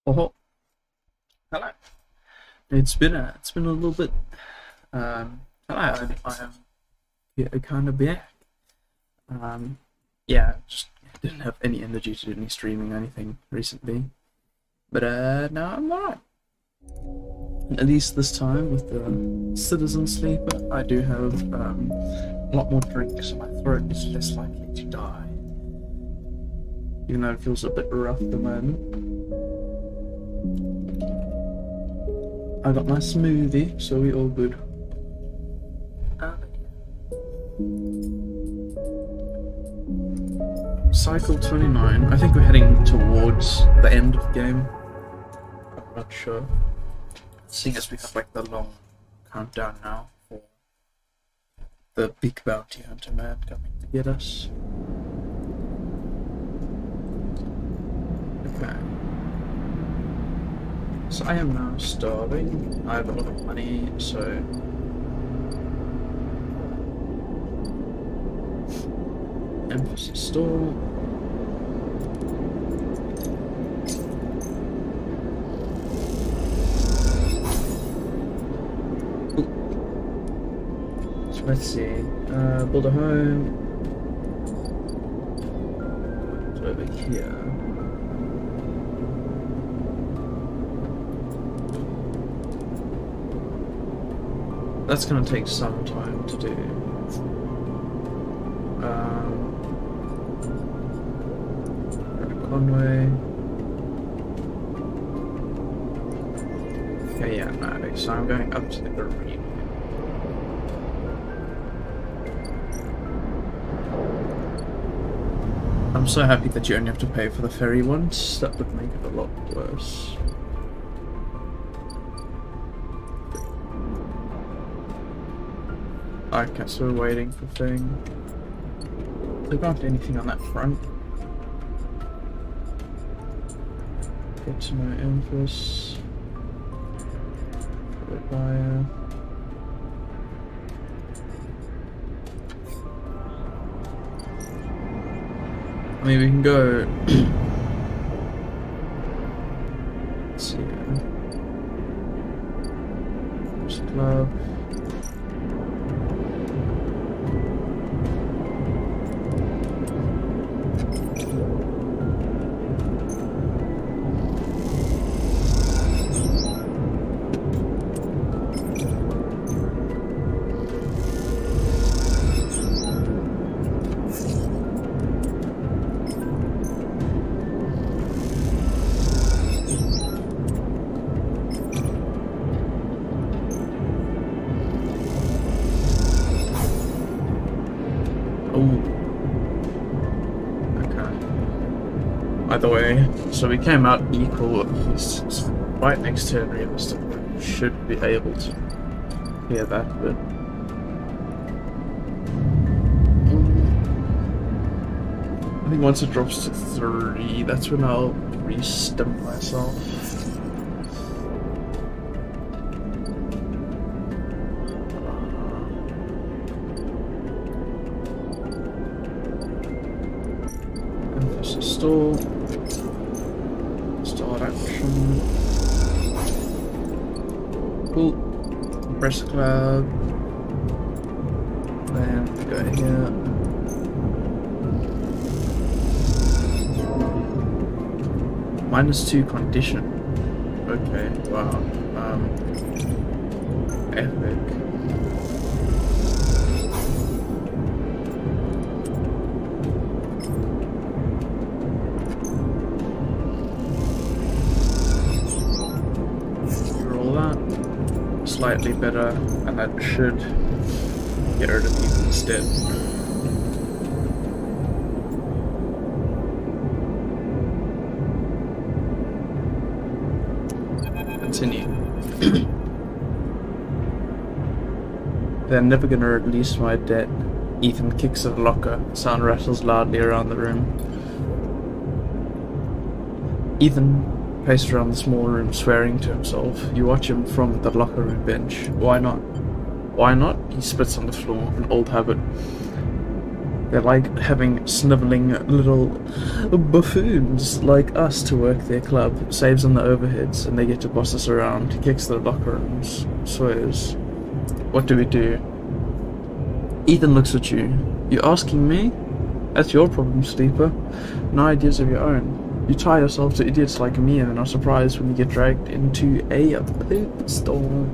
Oh, hello. It's been a little bit. Hello. I am yeah, kind of back. Yeah, just didn't have any energy to do any streaming or anything recently. But now I'm alright. At least this time with the Citizen Sleeper, I do have a lot more drinks, so my throat is less likely to die. Even though it feels a bit rough at the moment. I got my smoothie, so we all good. Uh, Cycle 29. I think we're heading towards the end of the game. I'm not sure. Seeing as we have like the long countdown now for the big bounty hunter man coming to get us. Okay. So I am now starving. I have a lot of money, so emphasis store. So let's see. Build a home. It's over here. That's gonna take some time to do. Conway. Okay, yeah, no, so I'm going up to the green. I'm so happy that you only have to pay for the ferry once. That would make it a lot worse. Okay, so we're waiting for thing. They can't do anything on that front. Get to my Empress. Buyer. I mean, we can go. Let's see. First club. Either way, so we came out equal. He's right next to him. Realistically, should be able to hear that, but I think once it drops to 3, that's when I'll re-stim myself. Emphasis stall. Start action. Cool. Press cloud. Then go here. -2 condition. Okay, wow. Epic. Slightly better, and that should get rid of people instead. Continue. They're never gonna release my debt. Ethan kicks at a locker. Sound rattles loudly around the room. Ethan paced around the small room, swearing to himself. You watch him from the locker room bench. Why not? Why not? He spits on the floor, an old habit. They like having snivelling little buffoons like us to work their club, saves on the overheads, and they get to boss us around. He kicks the locker and swears. What do we do? Ethan looks at you. You asking me? That's your problem, sleeper. No ideas of your own. You tie yourself to idiots like me and are surprised when you get dragged into a poop storm.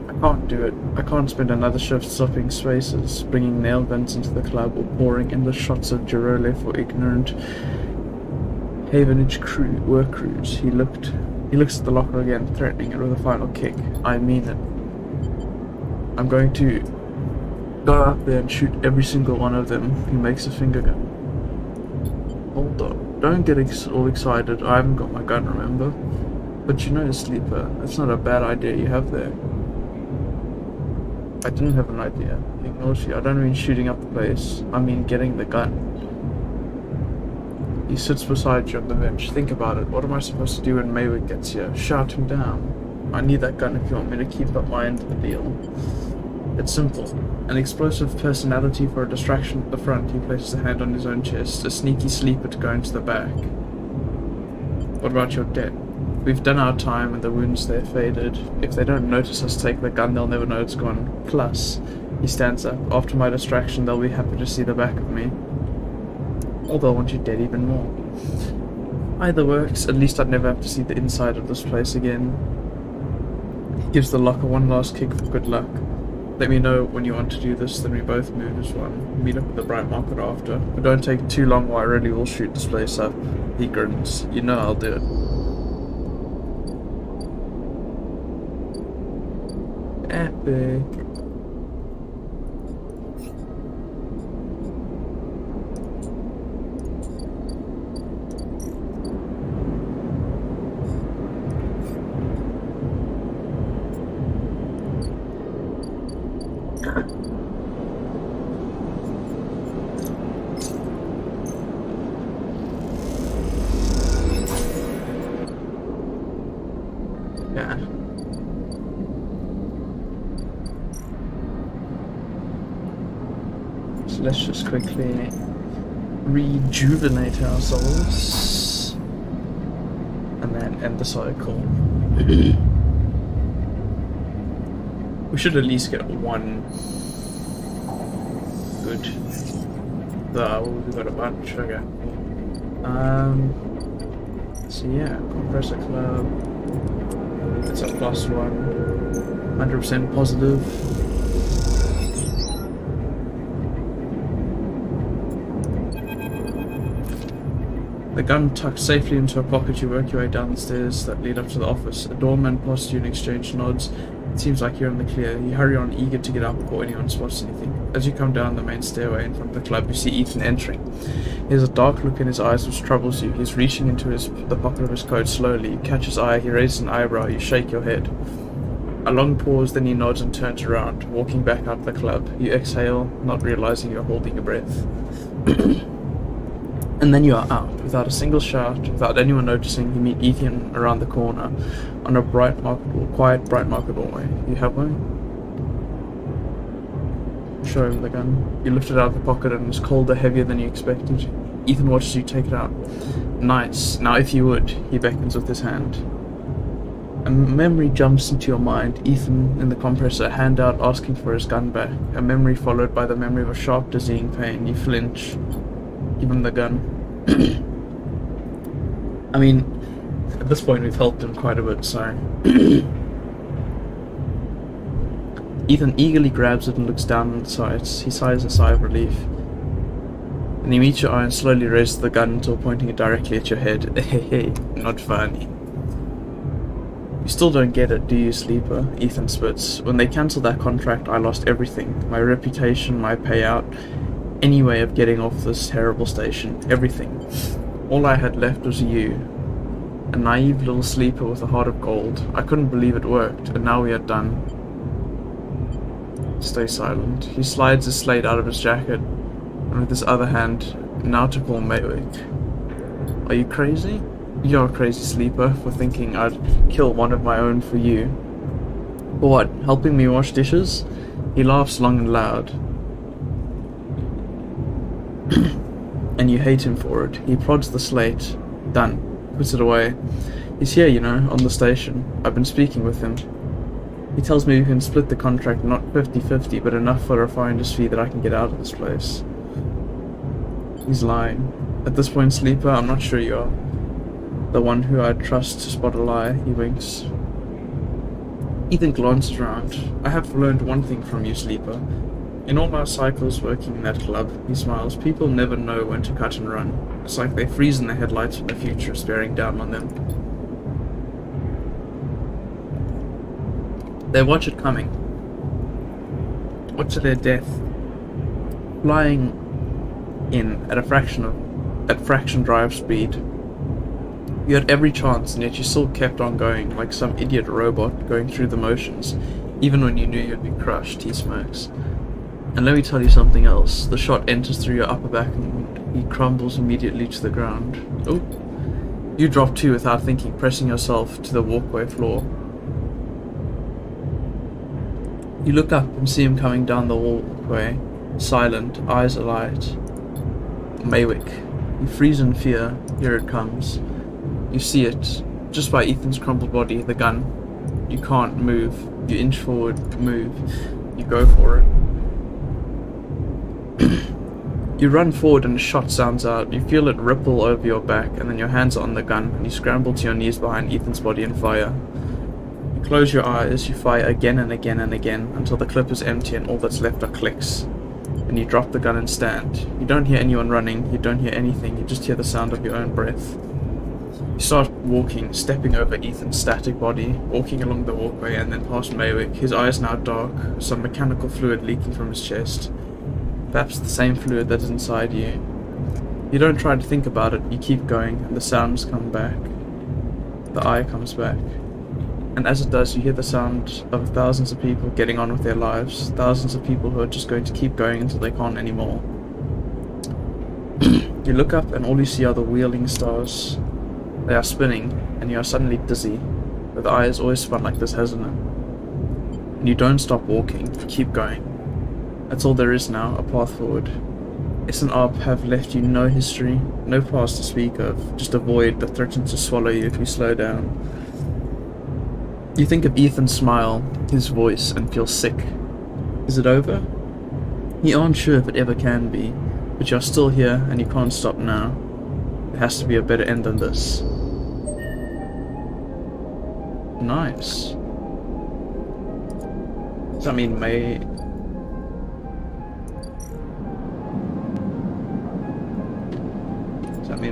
I can't do it. I can't spend another shift stopping spaces, bringing nail guns into the club, or pouring endless shots of Girole for ignorant Havenage work crews. He looks at the locker again, threatening it with a final kick. I mean it. I'm going to go out there and shoot every single one of them who makes a finger gun. Hold on. Don't get all excited. I haven't got my gun, remember? But you know, sleeper, that's not a bad idea you have there. I didn't have an idea. He ignores you. I don't mean shooting up the place. I mean getting the gun. He sits beside you on the bench. Think about it. What am I supposed to do when Maywick gets here? Shout him down. I need that gun if you want me to keep up my end of the deal. It's simple. An explosive personality for a distraction at the front. He places a hand on his own chest. A sneaky sleeper to go into the back. What about your debt? We've done our time and the wounds there faded. If they don't notice us take the gun, they'll never know it's gone. Plus, he stands up. After my distraction, they'll be happy to see the back of me. Or they'll want you dead even more. Either works. At least I'd never have to see the inside of this place again. He gives the locker one last kick for good luck. Let me know when you want to do this, then we both move as one. Meet up at the Bright Market after. But don't take too long or I really will shoot this place up. He grins. You know I'll do it. Epic. Yeah. So let's just quickly rejuvenate ourselves and then end the cycle. We should at least get one good. We've got a bunch. Okay. So yeah, compressor club. It's a +1. 100% positive. The gun tucked safely into a pocket, you work your way down the stairs that lead up to the office. A doorman passes you and exchange nods. It seems like you're in the clear. You hurry on, eager to get out before anyone spots anything. As you come down the main stairway in front of the club, you see Ethan entering. He has a dark look in his eyes which troubles you. He's reaching into the pocket of his coat slowly. You catch his eye, he raises an eyebrow, you shake your head. A long pause, then he nods and turns around, walking back out of the club. You exhale, not realizing you're holding your breath. And then you are out, without a single shout, without anyone noticing. You meet Ethan around the corner, on a quiet bright market doorway. You have one? Show him the gun. You lift it out of the pocket and it's colder, heavier than you expected. Ethan watches you take it out. Nice. Now if you would, he beckons with his hand. A memory jumps into your mind. Ethan in the compressor, hand out, asking for his gun back. A memory followed by the memory of a sharp, dizzying pain. You flinch. Give him the gun. I mean, at this point we've helped him quite a bit, so... Ethan eagerly grabs it and looks down on the sights. He sighs a sigh of relief. And he meets your eye and slowly raises the gun until pointing it directly at your head. Hey, not funny. You still don't get it, do you, sleeper? Ethan spits. When they cancelled that contract, I lost everything. My reputation, my payout, any way of getting off this terrible station. Everything. All I had left was you. A naive little sleeper with a heart of gold. I couldn't believe it worked, and now we are done. Stay silent. He slides his slate out of his jacket, and with his other hand, now to call Maywick. Are you crazy? You're a crazy sleeper for thinking I'd kill one of my own for you. For what, helping me wash dishes? He laughs long and loud. and you hate him for it. He prods the slate. Done. Puts it away. He's here, you know, on the station. I've been speaking with him. He tells me we can split the contract, not 50-50, but enough for a finder's fee that I can get out of this place. He's lying. At this point, Sleeper, I'm not sure you are the one who I'd trust to spot a lie. He winks. Ethan glances around. I have learned one thing from you, Sleeper. In all my cycles working in that club, he smiles, people never know when to cut and run. It's like they freeze in the headlights when the future is bearing down on them. They watch it coming. Watch their death. Flying in at fraction drive speed. You had every chance, and yet you still kept on going, like some idiot robot going through the motions, even when you knew you'd be crushed, he smirks. And let me tell you something else. The shot enters through your upper back and he crumbles immediately to the ground. Oh. You drop too without thinking, pressing yourself to the walkway floor. You look up and see him coming down the walkway, silent, eyes alight. Maywick. You freeze in fear. Here it comes. You see it, just by Ethan's crumpled body, the gun. You can't move. You inch forward, move. You go for it. You run forward and a shot sounds out. You feel it ripple over your back, and then your hands are on the gun, and you scramble to your knees behind Ethan's body and fire. You close your eyes, you fire again and again and again, until the clip is empty and all that's left are clicks. And you drop the gun and stand. You don't hear anyone running, you don't hear anything, you just hear the sound of your own breath. You start walking, stepping over Ethan's static body, walking along the walkway and then past Maywick, his eyes now dark, some mechanical fluid leaking from his chest. Perhaps the same fluid that is inside you. You don't try to think about it, you keep going, and the sounds come back. The eye comes back. And as it does, you hear the sound of thousands of people getting on with their lives, thousands of people who are just going to keep going until they can't anymore. You look up and all you see are the wheeling stars. They are spinning, and you are suddenly dizzy, but the eye is always spun like this, hasn't it? And you don't stop walking, you keep going. That's all there is now, a path forward. S and Arp have left you no history, no past to speak of, just a void that threatens to swallow you if you slow down. You think of Ethan's smile, his voice, and feel sick. Is it over? You aren't sure if it ever can be, but you're still here and you can't stop now. There has to be a better end than this. Nice. Does that mean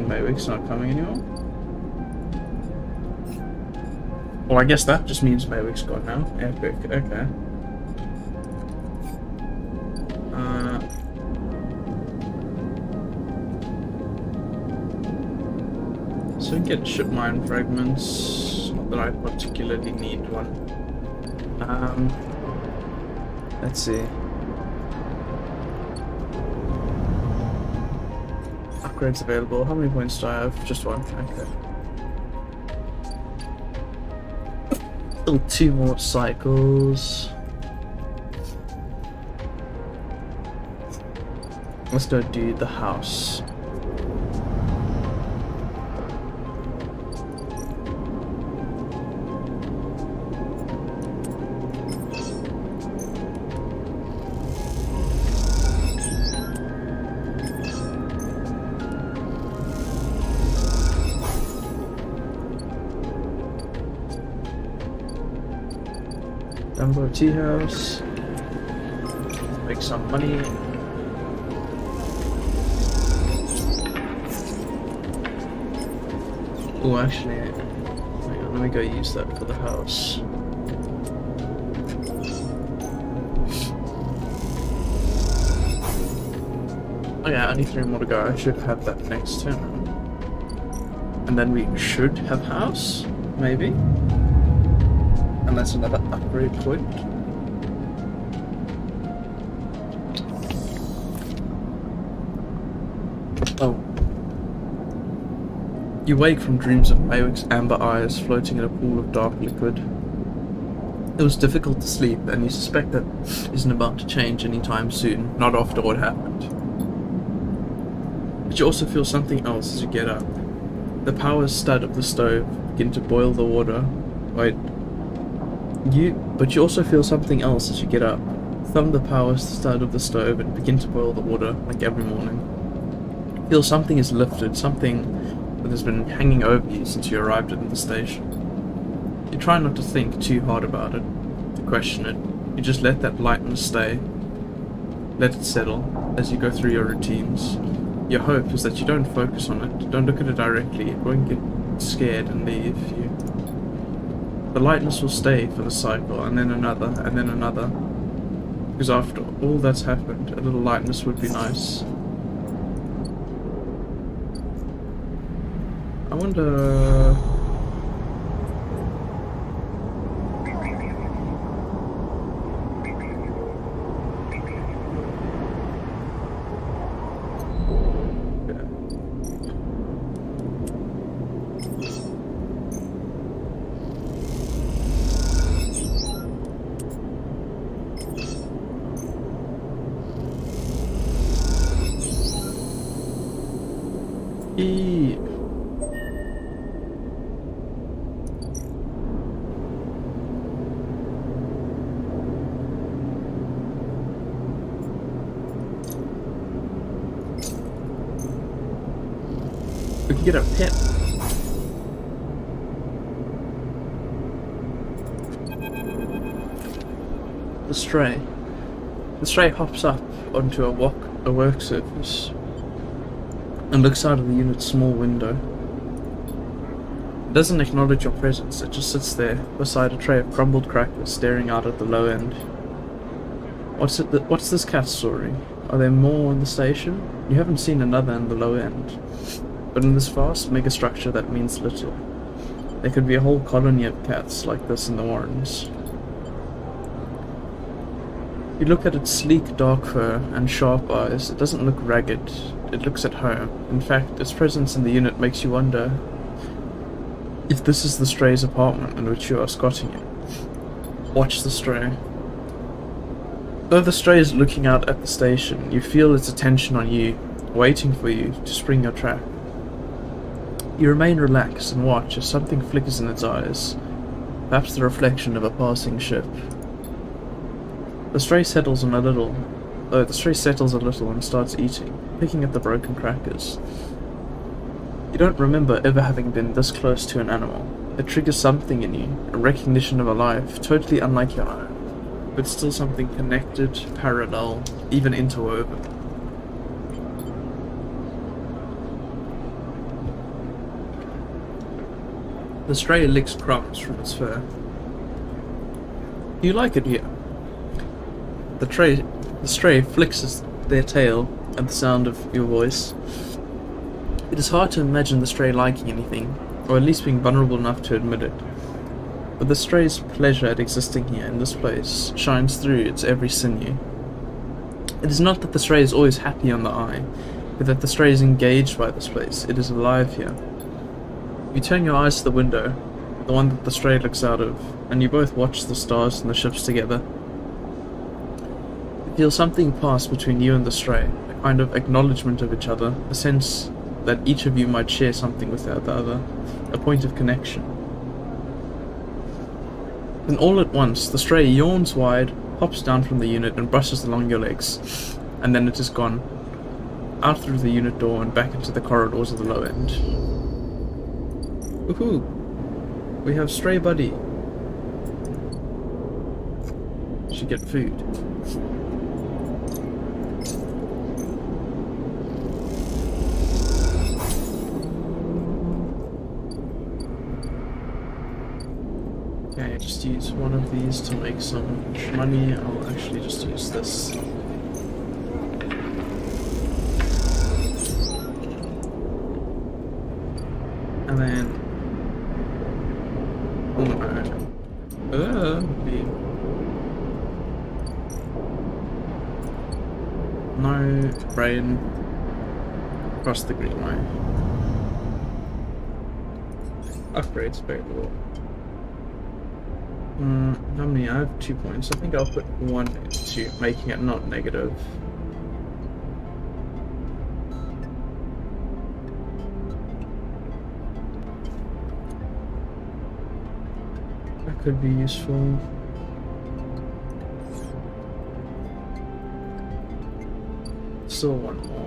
Maywick's not coming anymore? Well, I guess that just means Maywick's gone now. Epic, okay. So we get ship mine fragments. Not that I particularly need one. Let's see. Upgrades available. How many points do I have? Just one. Okay. Still 2 more cycles. Let's go do the house. Dumbo tea house. Make some money. Oh, actually, hang on, let me go use that for the house. Oh yeah, only 3 more to go. I should have that next turn. And then we should have house, maybe. And that's another upgrade point. Oh. You wake from dreams of Maywick's amber eyes floating in a pool of dark liquid. It was difficult to sleep, and you suspect that isn't about to change anytime soon, not after what happened. But you also feel something else as you get up. The power stud of the stove begin to boil the water. Wait. But you also feel something else as you get up. Thumb the power stud of the stove and begin to boil the water like every morning. Feel something is lifted, something that has been hanging over you since you arrived at the station. You try not to think too hard about it, to question it. You just let that lightness stay. Let it settle as you go through your routines. Your hope is that you don't focus on it, don't look at it directly, it won't get scared and leave you. The lightness will stay for the cycle, and then another, and then another. Because after all that's happened, a little lightness would be nice. I wonder... We can get a pet. The stray. The stray hops up onto a work surface and looks out of the unit's small window. It doesn't acknowledge your presence, it just sits there beside a tray of crumbled crackers staring out at the low end. What's this cat's story? Are there more on the station? You haven't seen another in the low end. But in this vast megastructure that means little. There could be a whole colony of cats like this in the Warrens. You look at its sleek dark fur and sharp eyes. It doesn't look ragged. It looks at home. In fact, its presence in the unit makes you wonder if this is the stray's apartment in which you are squatting in. Watch the stray. Though the stray is looking out at the station, you feel its attention on you, waiting for you to spring your trap. You remain relaxed and watch as something flickers in its eyes, perhaps the reflection of a passing ship. The stray settles a little and starts eating, picking at the broken crackers. You don't remember ever having been this close to an animal. It triggers something in you, a recognition of a life totally unlike your own, but still something connected, parallel, even interwoven. The stray licks crumbs from its fur. You like it here? The stray flicks their tail at the sound of your voice. It is hard to imagine the stray liking anything, or at least being vulnerable enough to admit it. But the stray's pleasure at existing here in this place shines through its every sinew. It is not that the stray is always happy on the eye, but that the stray is engaged by this place. It is alive here. You turn your eyes to the window, the one that the stray looks out of, and you both watch the stars and the ships together. You feel something pass between you and the stray, a kind of acknowledgement of each other, a sense that each of you might share something with the other, a point of connection. Then all at once, the stray yawns wide, hops down from the unit and brushes along your legs, and then it is gone, out through the unit door and back into the corridors of the low end. Woohoo! We have stray buddy. Should get food. Okay, just use one of these to make some money. I'll actually just use this. And then no brain across the green line. Upgrades available. How many? I have 2 points. I think I'll put 1 into making it not negative. could be useful. Still one more.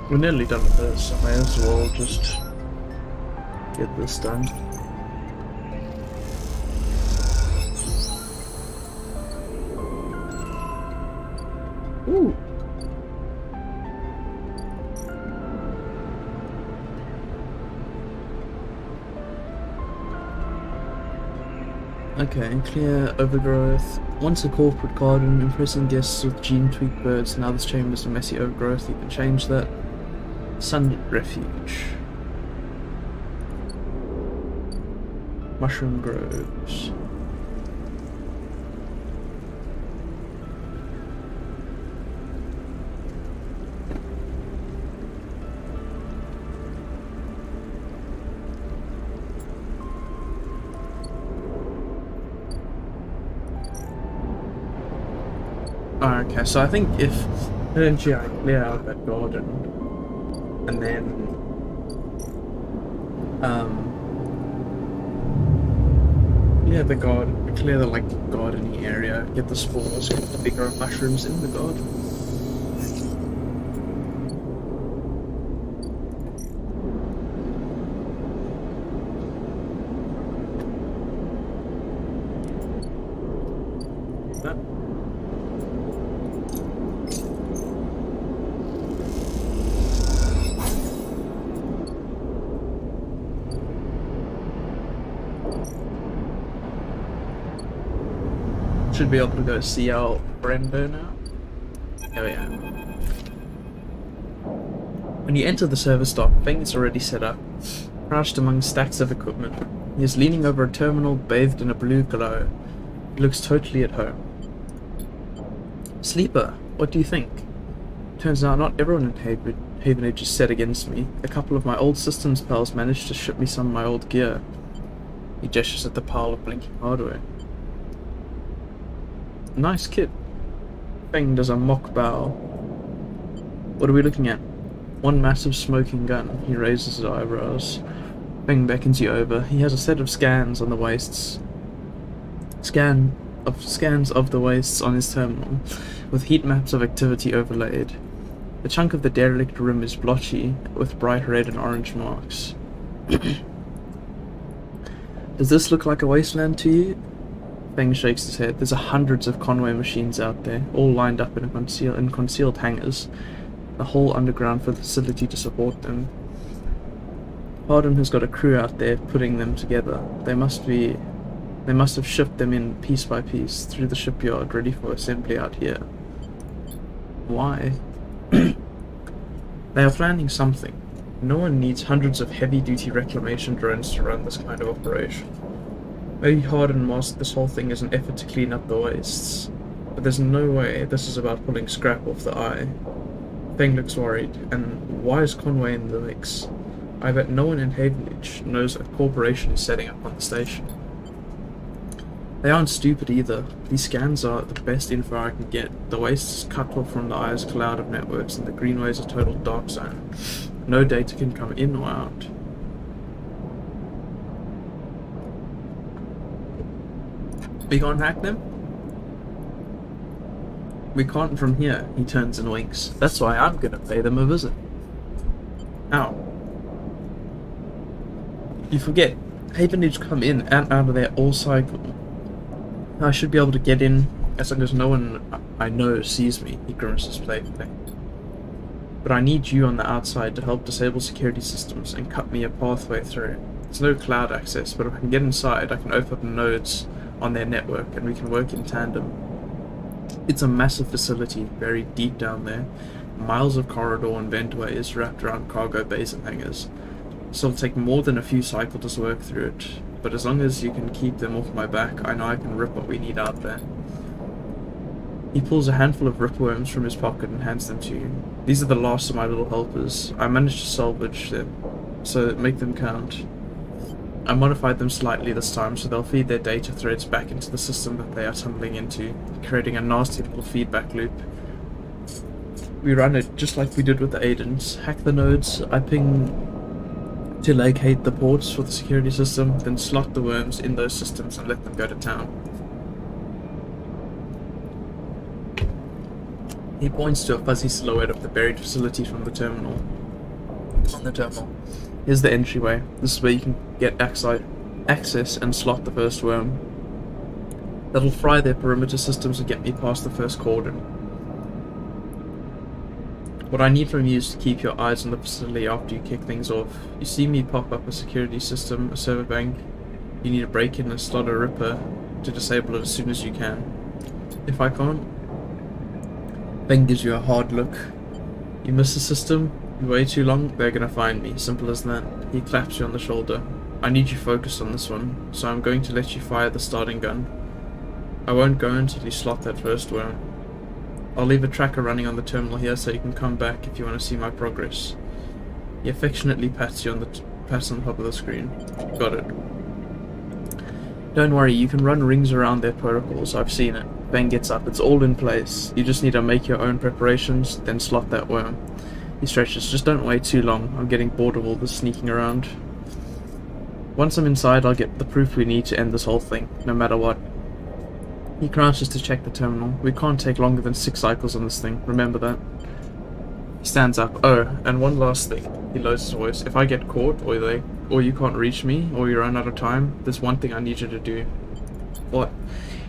We're nearly done with this, so I may as well just get this done. Ooh. Okay, clear overgrowth. Once a corporate garden, impressing guests with gene-tweaked birds. Now this chamber's a messy overgrowth. You can change that. Sun refuge. Mushroom groves. Okay, so I think if eventually I clear out that garden and then clear the like gardening area, get the spores, get the bigger mushrooms in the garden. Should be able to go see our Brendo now. Oh yeah. When you enter the service dock, Feng is already set up, crouched among stacks of equipment. He is leaning over a terminal bathed in a blue glow. He looks totally at home. Sleeper, what do you think? Turns out not everyone in Havenage is set against me. A couple of my old systems pals managed to ship me some of my old gear. He gestures at the pile of blinking hardware. Nice kit. Feng does a mock bow. What are we looking at? One massive smoking gun. He raises his eyebrows. Feng beckons you over. He has a set of scans on the wastes. Scans of the wastes on his terminal, with heat maps of activity overlaid. The chunk of the derelict rim is blotchy, with bright red and orange marks. Does this look like a wasteland to you? Feng shakes his head. There's hundreds of Conway machines out there, all lined up in concealed hangars. The whole underground facility to support them. Hardin has got a crew out there putting them together. They must have shipped them in piece by piece through the shipyard, ready for assembly out here. Why? They are planning something. No one needs hundreds of heavy-duty reclamation drones to run this kind of operation. Maybe Hardin masked this whole thing as an effort to clean up the wastes, but there's no way this is about pulling scrap off the eye. Feng looks worried, and why is Conway in the mix? I bet no one in Havenage knows a corporation is setting up on the station. They aren't stupid either. These scans are the best info I can get. The waste is cut off from the eye's cloud of networks, and the greenway is a total dark zone. No data can come in or out. We can't hack them? We can't from here, he turns and winks. That's why I'm gonna pay them a visit. Ow. You forget, Havenage come in and out of there all cycle. I should be able to get in as long as no one I know sees me, he grimaces playfully. But I need you on the outside to help disable security systems and cut me a pathway through. There's no cloud access, but if I can get inside, I can open up nodes on their network and we can work in tandem. It's a massive facility, buried deep down there. Miles of corridor and ventways wrapped around cargo bays and hangars. so it'll take more than a few cycles to work through it. But as long as you can keep them off my back, I know I can rip what we need out there. He pulls a handful of ripworms from his pocket and hands them to you. These are the last of my little helpers. I managed to salvage them, so make them count. I modified them slightly this time, so they'll feed their data threads back into the system that they are tunneling into, creating a nasty little feedback loop. We run it just like we did with the Aidens. Hack the nodes, I ping to locate the ports for the security system, then slot the worms in those systems and let them go to town. He points to a fuzzy silhouette of the buried facility from the terminal. On the terminal. Here's the entryway. This is where you can get access and slot the first worm. That'll fry their perimeter systems and get me past the first cordon. What I need from you is to keep your eyes on the facility after you kick things off. You see me pop up a security system, a server bank. You need to break in and slot a ripper to disable it as soon as you can. If I can't, Ben gives you a hard look. You miss the system, you wait too long, they're gonna find me. Simple as that. He claps you on the shoulder. I need you focused on this one, so I'm going to let you fire the starting gun. I won't go until you slot that first worm. I'll leave a tracker running on the terminal here so you can come back if you want to see my progress. He affectionately pats you on the top of the screen. Got it. Don't worry, you can run rings around their protocols, I've seen it. Ben gets up, it's all in place. You just need to make your own preparations, then slot that worm. He stretches, just don't wait too long, I'm getting bored of all this sneaking around. Once I'm inside, I'll get the proof we need to end this whole thing, no matter what. He crouches to check the terminal. We can't take longer than 6 cycles on this thing, remember that. He stands up. Oh, and one last thing. He lowers his voice. If I get caught, or you can't reach me, or you run out of time, there's one thing I need you to do. What?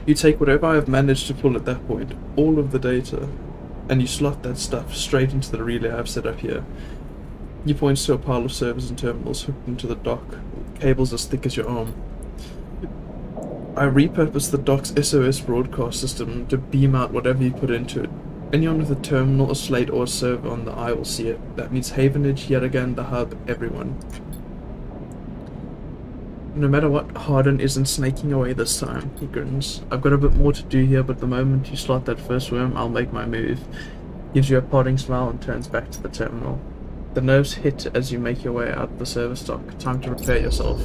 You take whatever I have managed to pull at that point, all of the data, and you slot that stuff straight into the relay I've set up here. He points to a pile of servers and terminals hooked into the dock, cables as thick as your arm. I repurposed the dock's SOS broadcast system to beam out whatever you put into it. Anyone with a terminal, a slate, or a server on the eye will see it. That means Havenage, yet again, the hub, everyone. No matter what, Harden isn't snaking away this time, he grins. I've got a bit more to do here, but the moment you slot that first worm, I'll make my move. Gives you a parting smile and turns back to the terminal. The nerves hit as you make your way out of the server stock. Time to prepare yourself.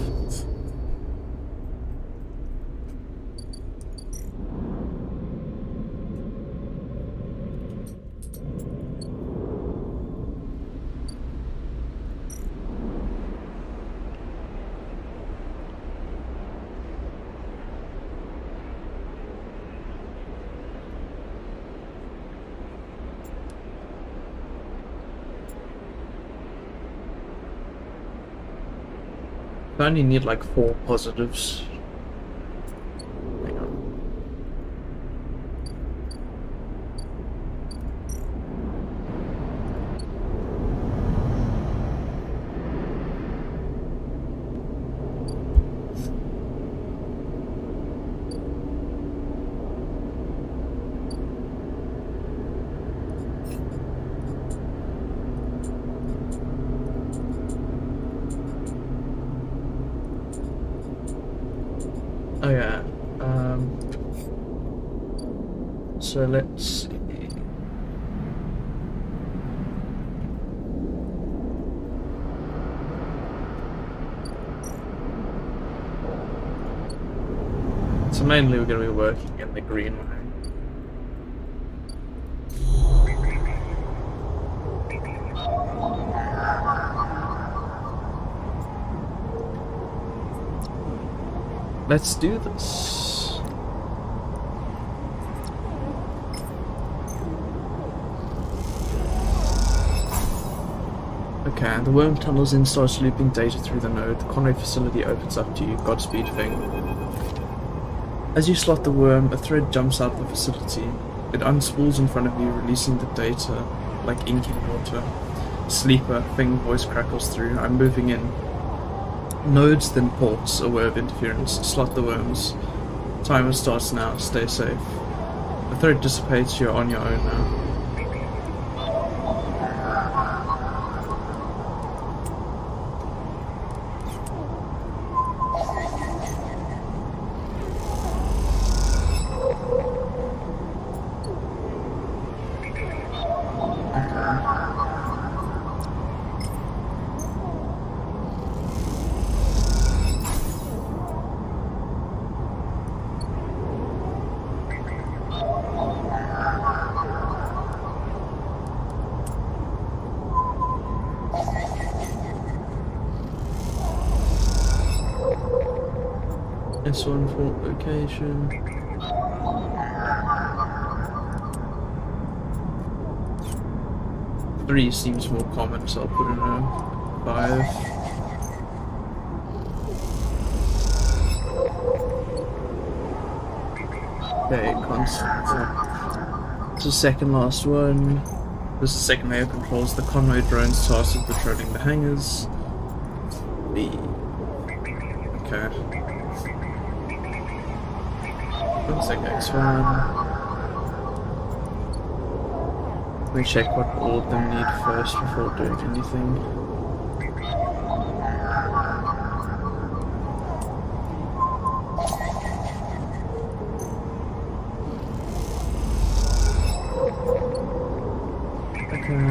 I only need like 4 positives. Hang on. Oh yeah, so let's see. So mainly we're going to be working in the green way. Let's do this. Okay, the worm tunnels in, starts looping data through the node. The Conway facility opens up to you. Godspeed, Fing. As you slot the worm, a thread jumps out of the facility. It unspools in front of you, releasing the data like ink in water. Sleeper, Fing voice crackles through. I'm moving in. Nodes, then ports, aware of interference. Slot the worms. Timer starts now. Stay safe. The thread dissipates. You're on your own now. Okay. S1 fault location. Three seems more common, so I'll put in a 5. Okay, constant. It's the second last one. This is the second layer controls the convoy drones tasked with patrolling the hangars. Okay. Looks like X1. Let me check what all of them need first before doing anything. Okay.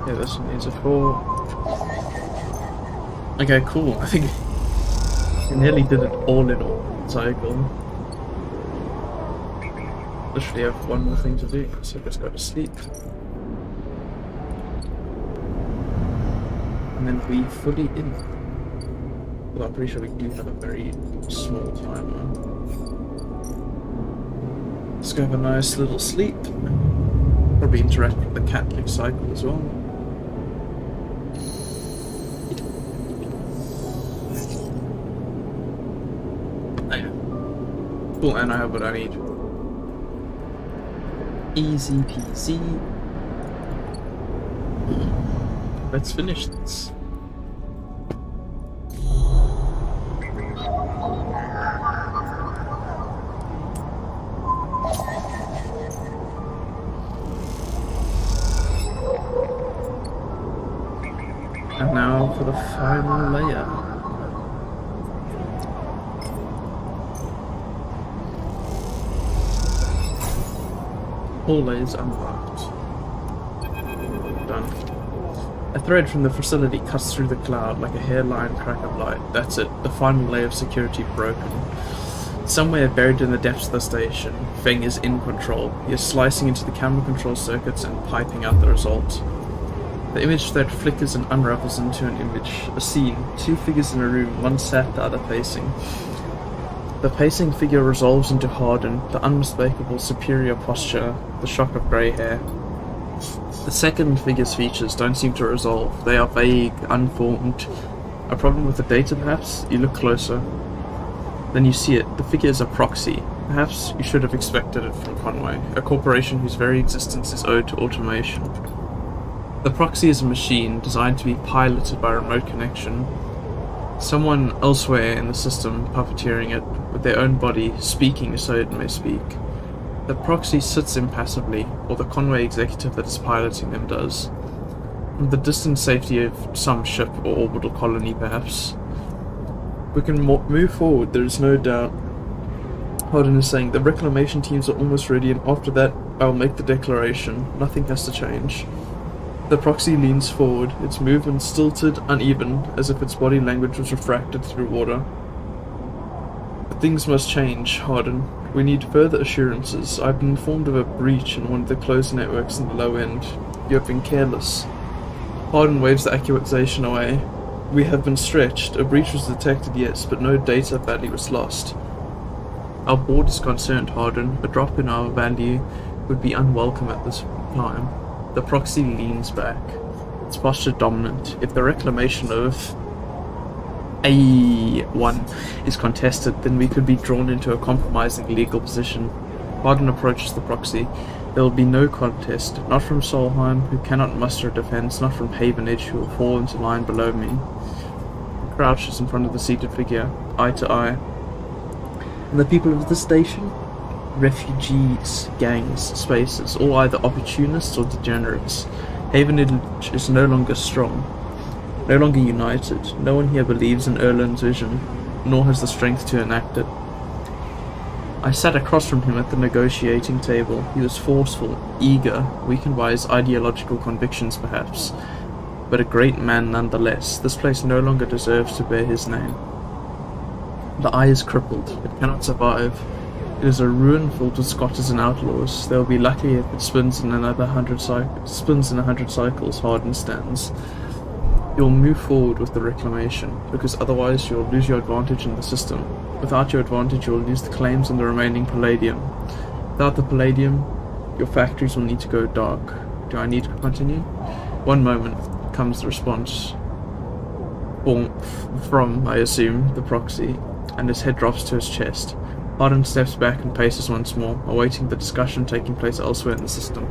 Yeah, this one needs a 4. Okay, cool. I think we nearly did it all in all cycle. Literally have one more thing to do, so just go to sleep. And then we fully in. Well, I'm pretty sure we do have a very small timer. Let's go have a nice little sleep. Probably interact with the Catholic cycle as well. Cool, and I have what I need. Easy peasy. Let's finish this. And now for the final layer. All layers unlocked. Done. A thread from the facility cuts through the cloud like a hairline crack of light. That's it. The final layer of security broken. Somewhere buried in the depths of the station, Feng is in control. He is slicing into the camera control circuits and piping out the result. The image thread flickers and unravels into an image. A scene. 2 figures in a room, one sat, the other pacing. The pacing figure resolves into Harden, the unmistakable superior posture, the shock of grey hair. The second figure's features don't seem to resolve. They are vague, unformed. A problem with the data, perhaps? You look closer. Then you see it. The figure is a proxy. Perhaps you should have expected it from Conway, a corporation whose very existence is owed to automation. The proxy is a machine designed to be piloted by remote connection. Someone elsewhere in the system puppeteering it with their own body, speaking so it may speak. The proxy sits impassively, or the Conway executive that is piloting them does. From the distant safety of some ship or orbital colony, perhaps. We can move forward, there is no doubt. Holden is saying, the reclamation teams are almost ready, and after that, I'll make the declaration. Nothing has to change. The proxy leans forward, its movement stilted, uneven, as if its body language was refracted through water. But things must change, Harden. We need further assurances. I've been informed of a breach in one of the closed networks in the low end. You have been careless. Harden waves the accusation away. We have been stretched. A breach was detected, yes, but no data value was lost. Our board is concerned, Harden. A drop in our value would be unwelcome at this time. The proxy leans back, its posture dominant. If the reclamation of A1 is contested, then we could be drawn into a compromising legal position. Harden approaches the proxy. There will be no contest, not from Solheim, who cannot muster a defense, not from Havenage, who will fall into line below me. He crouches in front of the seated figure, eye to eye. And the people of the station? Refugees, gangs, spaces, all either opportunists or degenerates. Havenage is no longer strong, no longer united. No one here believes in Erlen's vision. nor has the strength to enact it. I sat across from him at the negotiating table. He was forceful, eager, weakened by his ideological convictions perhaps, but a great man nonetheless. This place no longer deserves to bear his name. The eye is crippled. It cannot survive. It is a ruin filled with squatters and outlaws. They will be lucky if it spins in 100 cycles, hardened stands. You'll move forward with the reclamation, because otherwise you'll lose your advantage in the system. Without your advantage, you'll lose the claims on the remaining palladium. Without the palladium, your factories will need to go dark. Do I need to continue? One moment, comes the response. From, I assume, the proxy, and his head drops to his chest. Harden steps back and paces once more, awaiting the discussion taking place elsewhere in the system.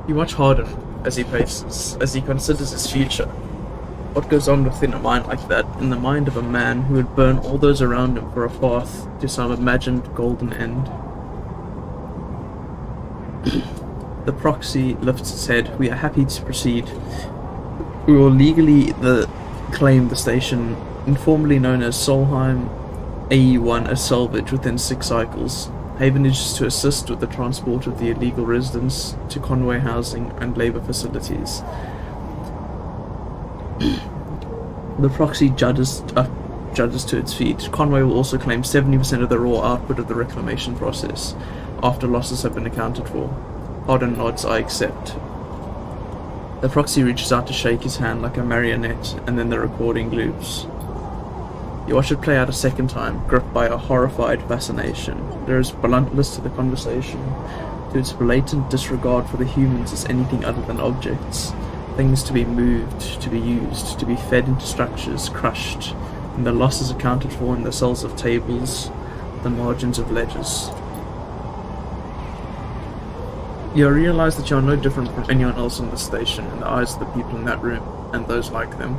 You watch Harden as he paces, as he considers his future. What goes on within a mind like that, in the mind of a man who would burn all those around him for a path to some imagined golden end? The proxy lifts its head. We are happy to proceed. We will legally claim the station, informally known as Solheim AE1, as salvage within 6 cycles. Havenage is to assist with the transport of the illegal residents to Conway housing and labour facilities. The proxy judges to its feet. Conway will also claim 70% of the raw output of the reclamation process, after losses have been accounted for. Harden nods, I accept. The proxy reaches out to shake his hand like a marionette, and then the recording loops. You watch it play out a second time, gripped by a horrified fascination. There is bluntness to the conversation, to its blatant disregard for the humans as anything other than objects. Things to be moved, to be used, to be fed into structures, crushed, and the losses accounted for in the cells of tables, the margins of ledgers. You realize that you are no different from anyone else on the station in the eyes of the people in that room, and those like them.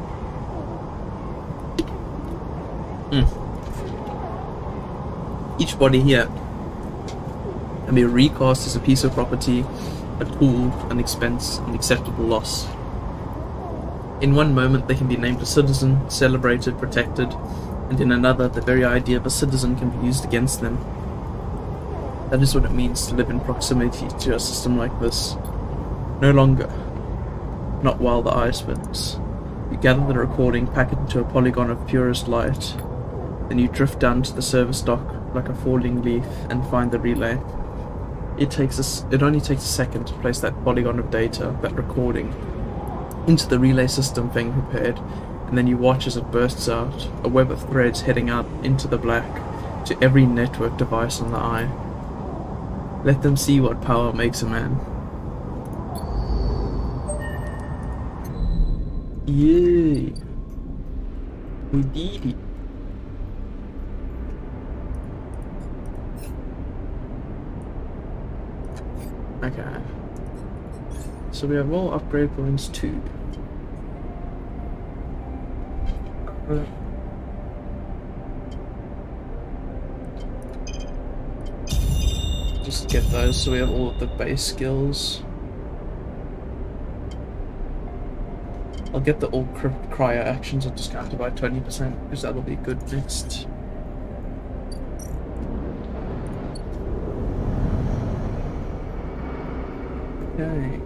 Each body here can be recast as a piece of property, a tool, an expense, an acceptable loss. In one moment they can be named a citizen, celebrated, protected, and in another the very idea of a citizen can be used against them. That is what it means to live in proximity to a system like this. No longer. Not while the eye spins. You gather the recording, pack it into a polygon of purest light, then you drift down to the service dock like a falling leaf and find the relay. It only takes a second to place that polygon of data, that recording, into the relay system being prepared, and then you watch as it bursts out, a web of threads heading out into the black, to every network device on the eye. Let them see what power makes a man. Yay! We did it. Okay. So we have all upgrade points too. Just get those so we have all of the base skills. I'll get the all cryo actions are discounted by 20% because that'll be good next. Okay.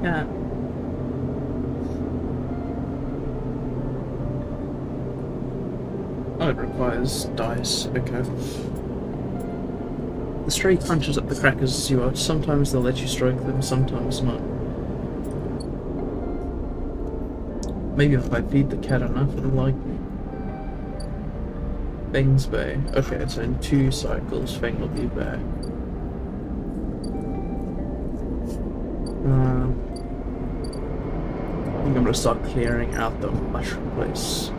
Yeah. Oh, it requires dice. Okay. The stray punches at the crackers as you watch. Sometimes they'll let you strike them, sometimes not. Maybe if I feed the cat enough, it'll like me. Feng's Bay. Okay, so in 2 cycles, Feng will be back. I think I'm gonna start clearing out the mushroom place.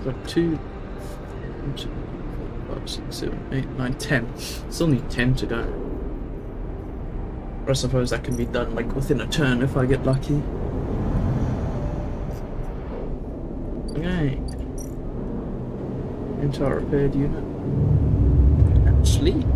Got 2, 2, 4, 5, 6, 7, 8, 9, 10. Still need 10 to go. Or I suppose that can be done like within a turn if I get lucky. Okay. Entire repaired unit. And sleep.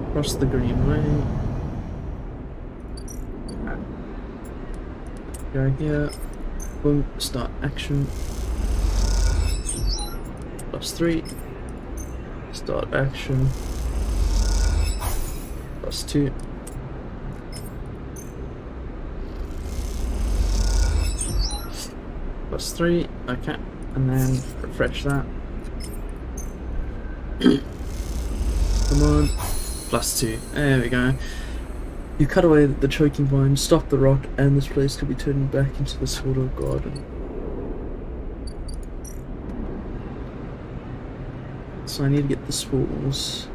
Across the greenway. Go here. Boom. Start action. +3. Start action. +2. +3. Okay. And then refresh that. Come on. +2. There we go. You cut away the choking vine, stop the rot, and this place could be turned back into the sort of garden. So I need to get the spores.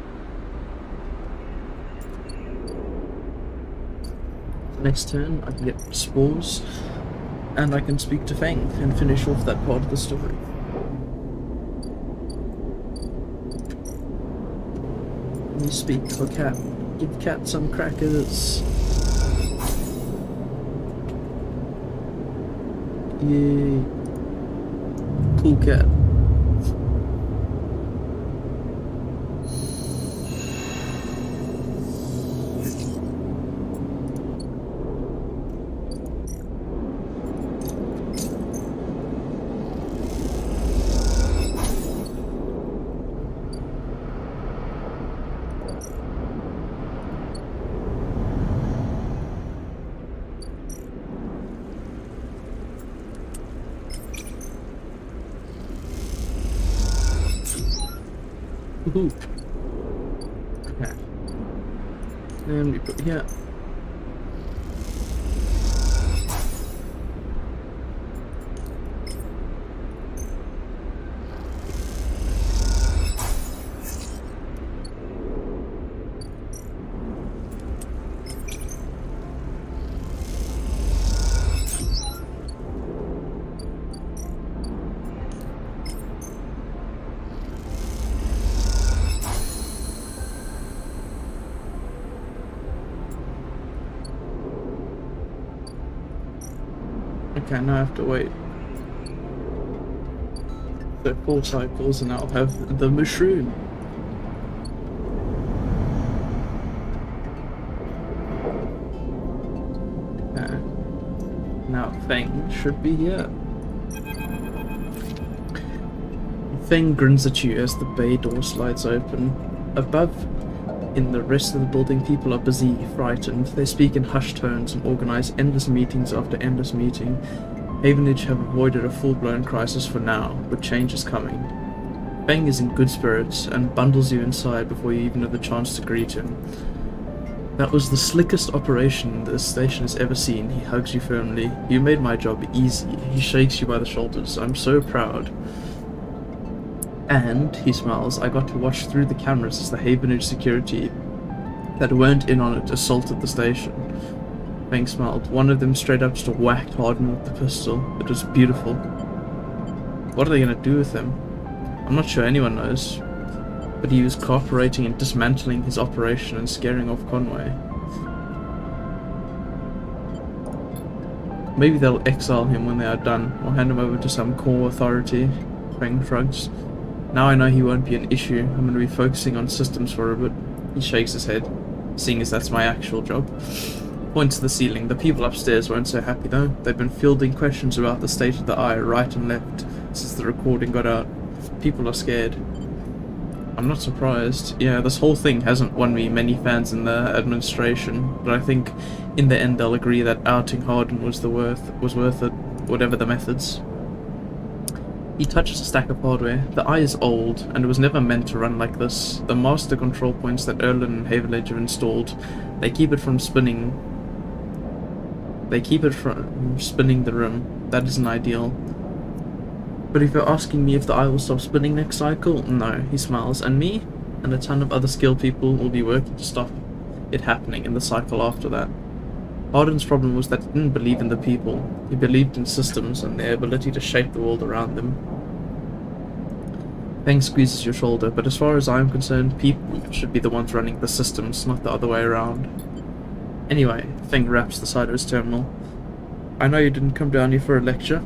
Next turn, I can get spores, and I can speak to Feng and finish off that part of the story. You speak to a cat. Give cat some crackers. Yay. Cool cat. Woohoo. Okay. And we put here. Okay, now I have to wait. So 4 cycles and I'll have the mushroom. Okay. Now Feng should be here. Feng grins at you as the bay door slides open. Above, in the rest of the building, people are busy, frightened. They speak in hushed tones and organize endless meetings after endless meeting. Havenage have avoided a full-blown crisis for now, but change is coming. Feng is in good spirits and bundles you inside before you even have the chance to greet him. That was the slickest operation the station has ever seen. He hugs you firmly. You made my job easy. He shakes you by the shoulders. I'm so proud. And, he smiles, I got to watch through the cameras as the Havenage security that weren't in on it assaulted the station. Feng smiled. One of them straight up just whacked Harden with the pistol. It was beautiful. What are they going to do with him? I'm not sure anyone knows. But he was cooperating in dismantling his operation and scaring off Conway. Maybe they'll exile him when they are done, or hand him over to some core authority. Feng shrugs. Now I know he won't be an issue. I'm going to be focusing on systems for a bit. He shakes his head, seeing as that's my actual job. Points to the ceiling. The people upstairs weren't so happy though. They've been fielding questions about the state of the eye right and left since the recording got out. People are scared. I'm not surprised. Yeah, this whole thing hasn't won me many fans in the administration, but I think in the end they'll agree that outing Harden was worth it, whatever the methods. He touches a stack of hardware. The eye is old, and it was never meant to run like this. The master control points that Erlen and Haverledge have installed, they keep it from spinning. They keep it from spinning the room. That isn't ideal. But if you're asking me if the eye will stop spinning next cycle, no, he smiles. And me, and a ton of other skilled people will be working to stop it happening in the cycle after that. Arden's problem was that he didn't believe in the people. He believed in systems and their ability to shape the world around them. Feng squeezes your shoulder, but as far as I'm concerned, people should be the ones running the systems, not the other way around. Anyway, Feng wraps the side of his terminal. I know you didn't come down here for a lecture.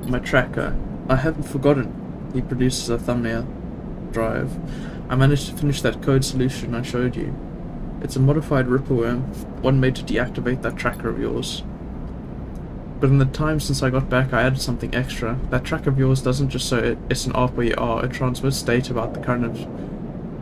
My tracker. I haven't forgotten. He produces a thumbnail drive. I managed to finish that code solution I showed you. It's a modified ripperworm, one made to deactivate that tracker of yours. But in the time since I got back, I added something extra. That tracker of yours doesn't just say it's an ARP where you are, it transmits data about the current.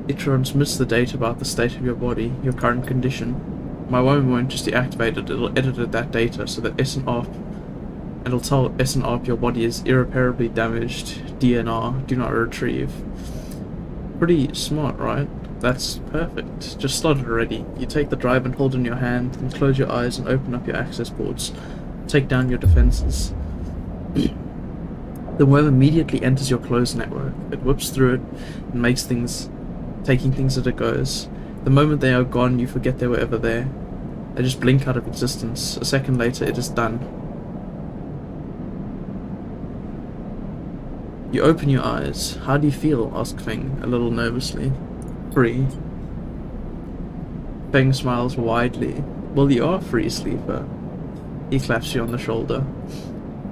It transmits the data about the state of your body, your current condition. My worm won't just deactivate it, it'll edit that data so that SNARP, and it'll tell SNARP your body is irreparably damaged, DNR, do not retrieve. Pretty smart, right? That's perfect. Just slot it already. You take the drive and hold it in your hand, then close your eyes and open up your access ports. Take down your defenses. The worm immediately enters your closed network. It whips through it and makes things, taking things as it goes. The moment they are gone, you forget they were ever there. They just blink out of existence. A second later, it is done. You open your eyes. How do you feel? Asks Feng, a little nervously. Free. Feng smiles widely. Well, you are free, sleeper. He claps you on the shoulder.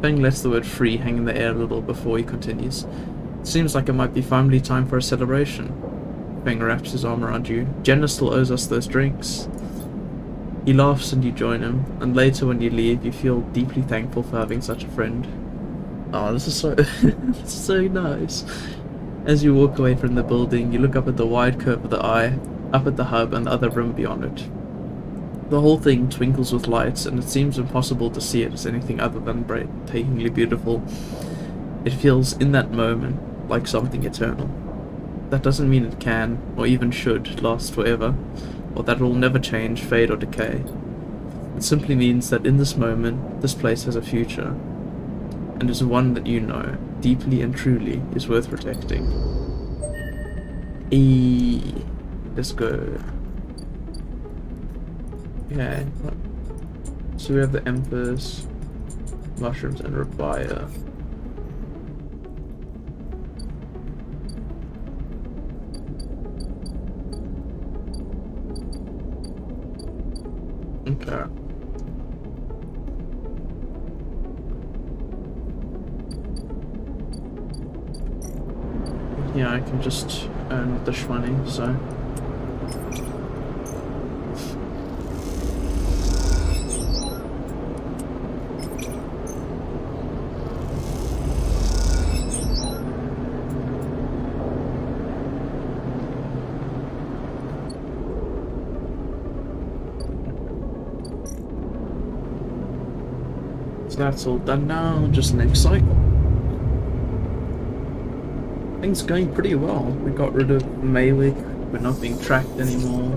Feng lets the word free hang in the air a little before he continues. It seems like it might be finally time for a celebration. Feng wraps his arm around you. Jenna still owes us those drinks. He laughs and you join him, and later when you leave, you feel deeply thankful for having such a friend. Oh, this is so this is so nice. As you walk away from the building, you look up at the wide curve of the eye, up at the hub and the other room beyond it. The whole thing twinkles with lights, and it seems impossible to see it as anything other than breathtakingly beautiful. It feels, in that moment, like something eternal. That doesn't mean it can, or even should, last forever, or that it will never change, fade, or decay. It simply means that in this moment, this place has a future, and is one that you know, deeply and truly, is worth protecting. Let's go. Okay, so we have the Emperors, Mushrooms, and Rabaya. Okay. Yeah, I can just earn the shmoney, so... That's all done now, just next cycle. Things going pretty well. We got rid of Malik, we're not being tracked anymore.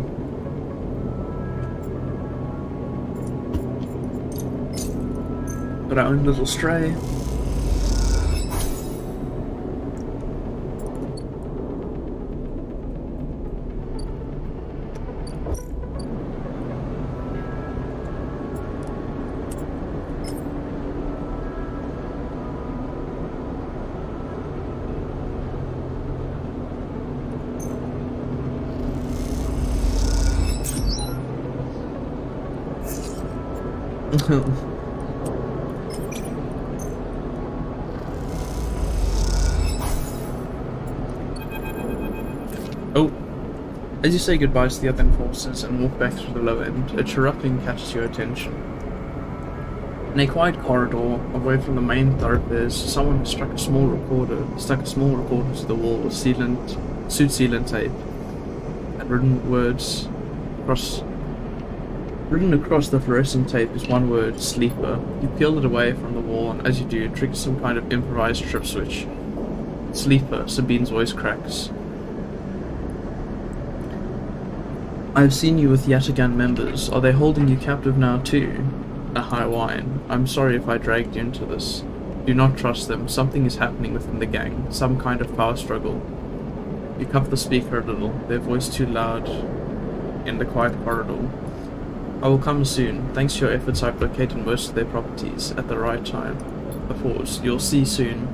Got our own little stray. Oh, as you say goodbye to the other enforcers and walk back through the low end, a chirruping catches your attention. In a quiet corridor, away from the main thoroughfares, someone has stuck a small recorder to the wall with suit sealant tape, and written across the fluorescent tape is one word, sleeper. You peel it away from the wall, and as you do, it triggers some kind of improvised trip switch. Sleeper, Sabine's voice cracks. I've seen you with Yataghan members. Are they holding you captive now too? A high whine. I'm sorry if I dragged you into this. Do not trust them. Something is happening within the gang. Some kind of power struggle. You cuff the speaker a little, their voice too loud in the quiet corridor. I will come soon. Thanks to your efforts, I've located most of their properties at the right time. A pause. You'll see soon.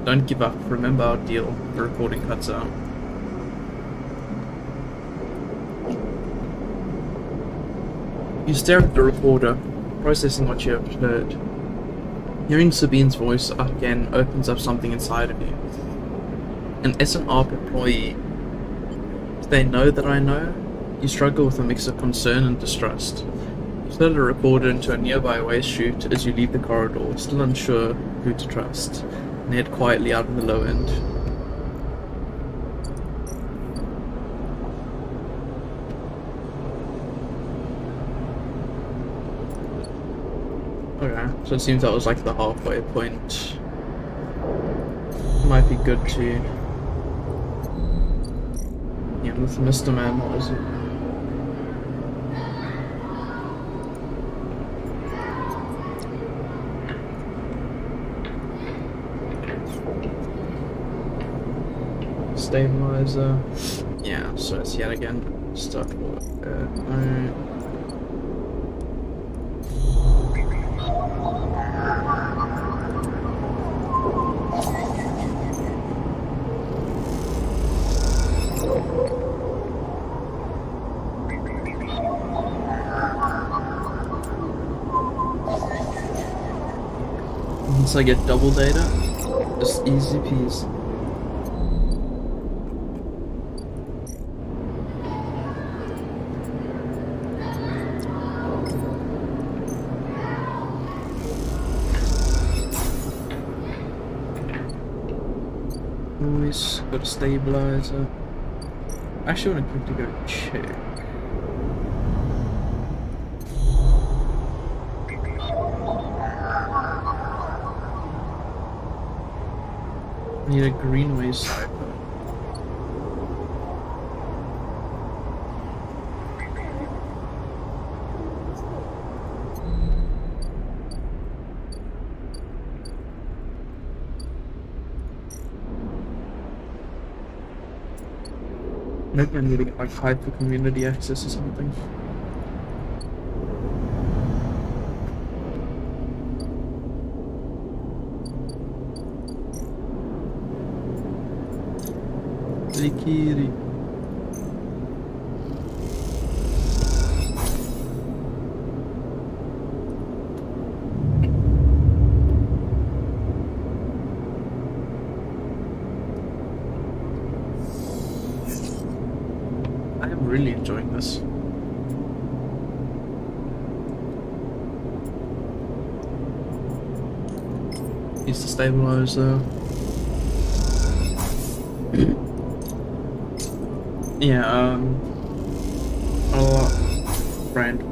Don't give up. Remember our deal. The recording cuts out. You stare at the recorder, processing what you have heard. Hearing Sabine's voice again opens up something inside of you. An S&R employee. Do they know that I know? You struggle with a mix of concern and distrust. You throw the recorder into a nearby waste chute as you leave the corridor, still unsure who to trust, and head quietly out of the low end. Okay, so it seems that was like the halfway point. Might be good to... Yeah, with Mr. Man, what was it? Stabilizer. Yeah, so it's yet again stuck with once I get double data, just easy peasy. Always got a stabilizer. I actually want to quickly go check. I need a Greenway cipher. Maybe I'm getting like hyper community access or something. Zikiri. I am really enjoying this. Use the stabilizer. Yeah, brand.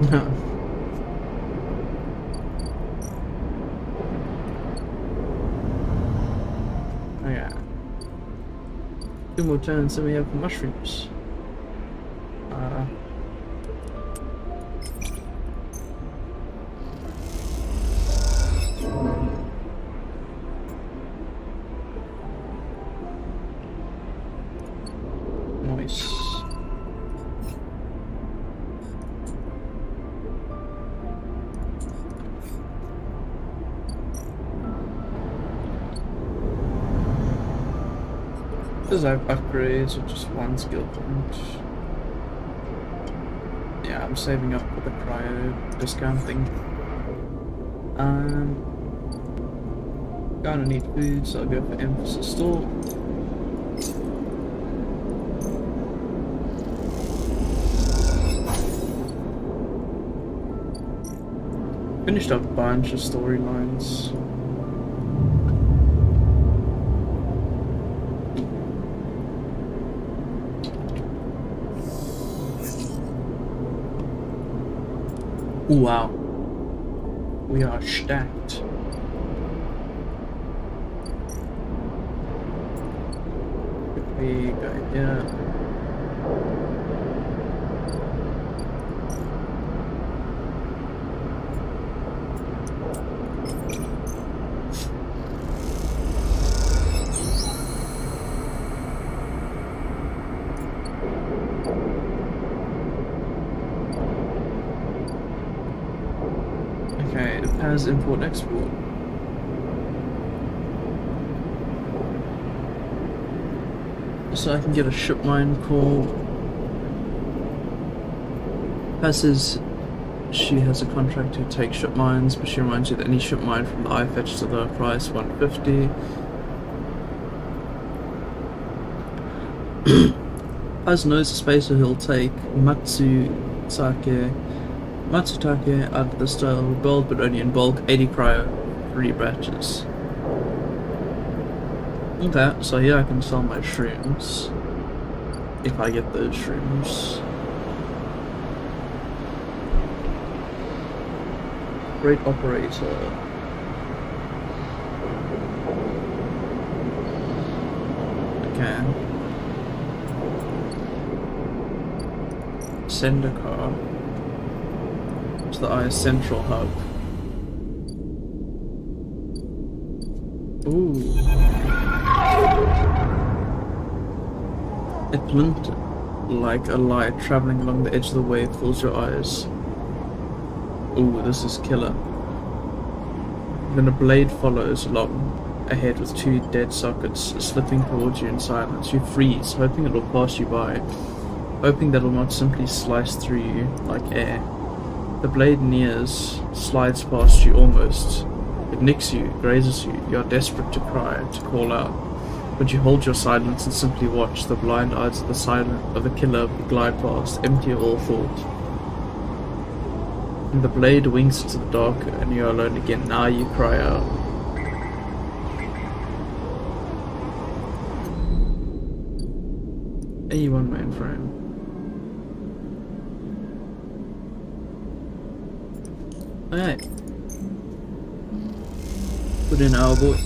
Okay. 2 more turns and we have mushrooms. Nice. Does I have upgrades or just 1 skill point? Yeah, I'm saving up for the cryo discount thing. Gonna need food, so I'll go for emphasis store. Finished up a bunch of storylines. Wow. We are stacked. Quickly go here. Okay, it has import export. So I can get a ship mine call. Passes. She has a contract to take ship mines, but she reminds you that any ship mine from the iFetch to the price 150. Paz knows the spacer he'll take Matsutake out of the style of build, but only in bulk, 80 cryo, 3 batches. Okay, so here I can sell my shrooms. If I get those shrooms. Great operator. Okay. Send a car to the IS Central Hub. Ooh. A glint like a light traveling along the edge of the wave fills your eyes. Ooh, this is killer. Then a blade follows along ahead with 2 dead sockets slipping towards you in silence. You freeze, hoping it will pass you by, hoping that it will not simply slice through you like air. The blade nears, slides past you almost. It nicks you, grazes you. You are desperate to cry, to call out. But you hold your silence and simply watch the blind eyes of the killer glide past, empty of all thought. And the blade winks into the dark and you are alone again. Now you cry out. A1 mainframe. Alright. Put in our boy.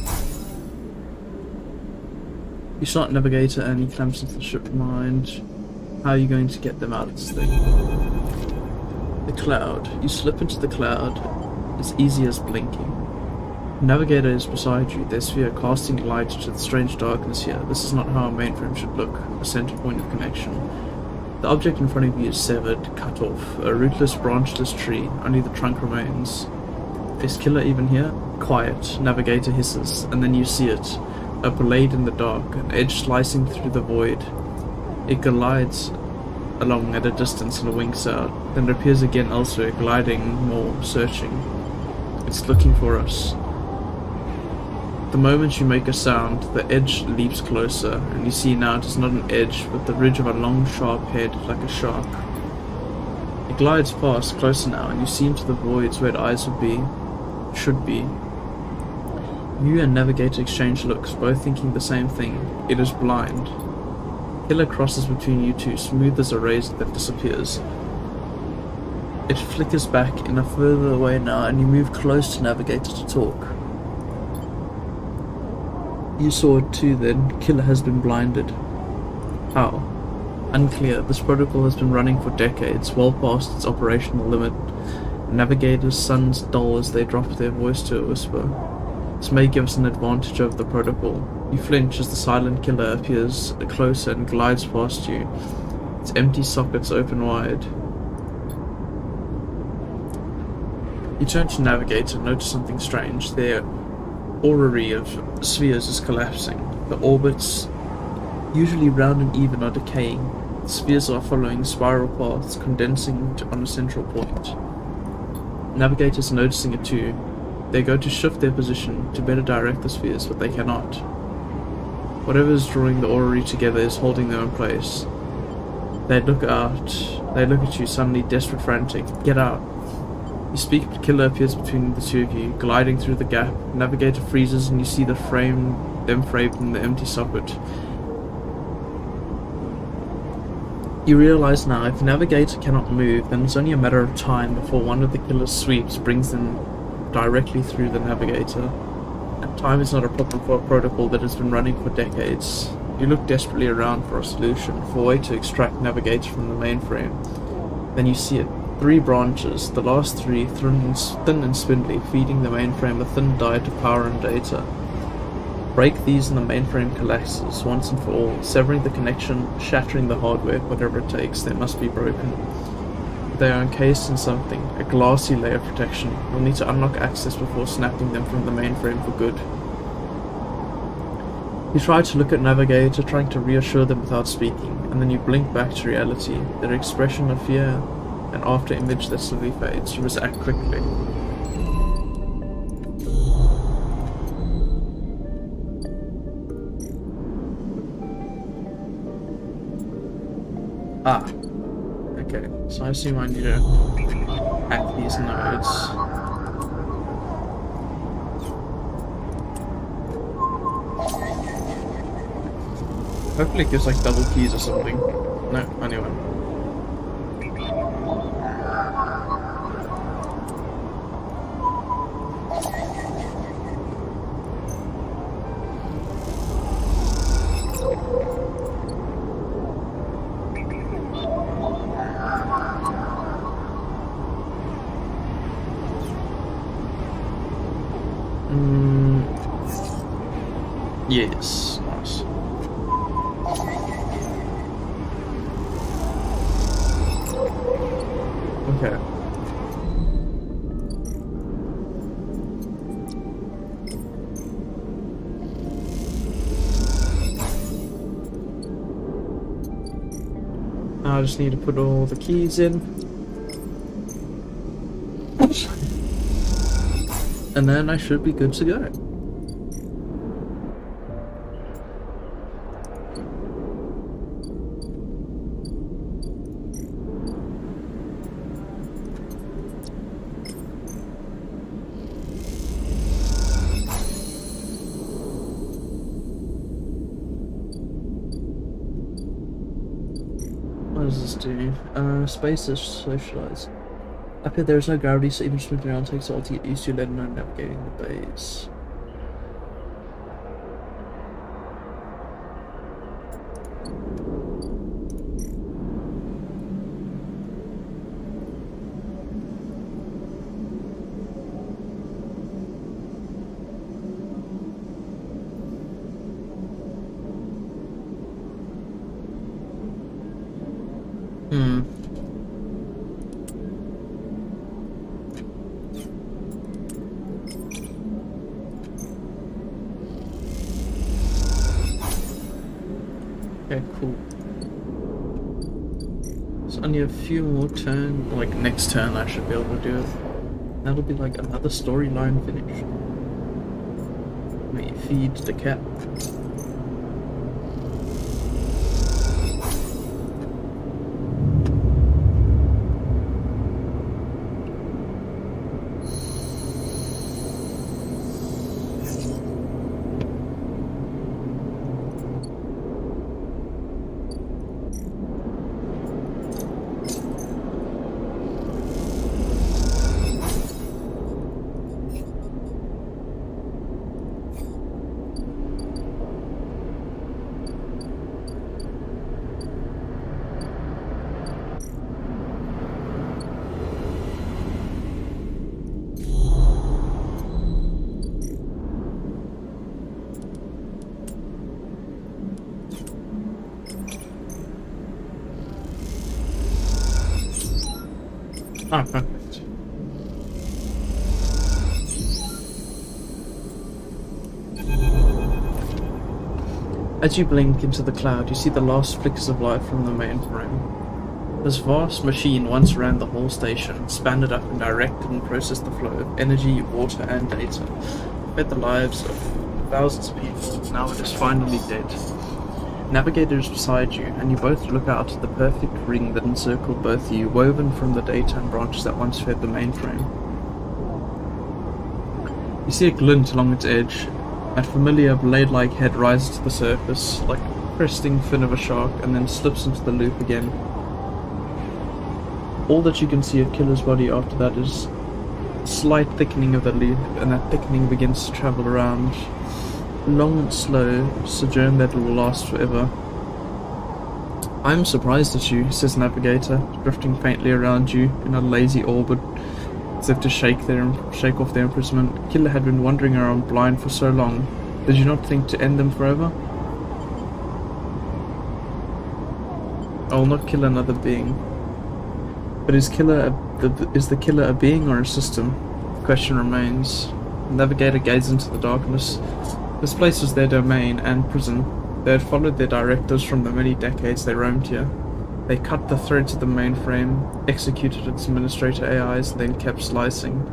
You start Navigator and he clamps into the ship mind. How are you going to get them out of this thing? The cloud. You slip into the cloud as easy as blinking. Navigator is beside you, their sphere casting light to the strange darkness here. This is not how a mainframe should look, a center point of connection. The object in front of you is severed, cut off, a rootless, branchless tree, only the trunk remains. Is killer even here? Quiet, Navigator hisses, and then you see it. A blade in the dark, an edge slicing through the void. It glides along at a distance and winks out, then appears again elsewhere, gliding more, searching. It's looking for us. The moment you make a sound, the edge leaps closer, and you see now it is not an edge, but the ridge of a long, sharp head, like a shark. It glides past, closer now, and you see into the voids where its eyes would be, should be. You and Navigator exchange looks, both thinking the same thing. It is blind. Killer crosses between you two, smooth as a razor that disappears. It flickers back in a further away now, and you move close to Navigator to talk. You saw it too then. Killer has been blinded. How? Unclear. This protocol has been running for decades, well past its operational limit. Navigator's sons dull as they drop their voice to a whisper. This may give us an advantage over the protocol. You flinch as the silent killer appears closer and glides past you. Its empty sockets open wide. You turn to Navigator and notice something strange. Their orrery of spheres is collapsing. The orbits, usually round and even, are decaying. Spheres are following spiral paths, condensing on a central point. Navigators are noticing it too. They go to shift their position to better direct the spheres, but they cannot. Whatever is drawing the orrery together is holding them in place. They look at you, suddenly desperate, frantic. Get out. You speak, but Killer appears between the two of you, gliding through the gap. Navigator freezes and you see them framed in the empty socket. You realize now, if Navigator cannot move, then it's only a matter of time before one of the Killer's sweeps brings them directly through the Navigator. And time is not a problem for a protocol that has been running for decades. You look desperately around for a solution, for a way to extract Navigator from the mainframe. Then you see it. 3 branches, the last 3 thin and spindly, feeding the mainframe a thin diet of power and data. Break these and the mainframe collapses once and for all, severing the connection, shattering the hardware, whatever it takes, they must be broken. They are encased in something, a glassy layer of protection. You'll need to unlock access before snapping them from the mainframe for good. You try to look at Navigator, trying to reassure them without speaking, and then you blink back to reality, their expression of fear, an after image that slowly fades. You must act quickly. Ah. Okay, so I assume I need to hack these nodes. Hopefully it gives like double keys or something. No, anyway. Yes, nice. Okay. Now I just need to put all the keys in. And then I should be good to go. What does this do? Space is socialized. Up here there is no gravity, so even just moving around takes a while to get used to, let alone navigating the base. Okay, cool. So only a few more turns, like next turn I should be able to do it. That'll be like another storyline finish. We feed the cat. Ah, perfect. As you blink into the cloud, you see the last flickers of light from the mainframe. This vast machine once ran the whole station, spanned it up and directed and processed the flow of energy, water, and data. Fed the lives of thousands of people. Now it is finally dead. Navigator is beside you, and you both look out at the perfect ring that encircled both you, woven from the daytime branches that once fed the mainframe. You see a glint along its edge. That familiar blade-like head rises to the surface, like a cresting fin of a shark, and then slips into the loop again. All that you can see of Killer's body after that is a slight thickening of the loop, and that thickening begins to travel around. Long and slow, sojourn that will last forever. I'm surprised at you, says Navigator, drifting faintly around you in a lazy orbit, as if to shake off their imprisonment. Killer had been wandering around blind for so long. Did you not think to end them forever? I will not kill another being. But is the killer a being or a system? The question remains. Navigator gazed into the darkness. This place was their domain and prison. They had followed their directives from the many decades they roamed here. They cut the threads of the mainframe, executed its administrator AIs, and then kept slicing.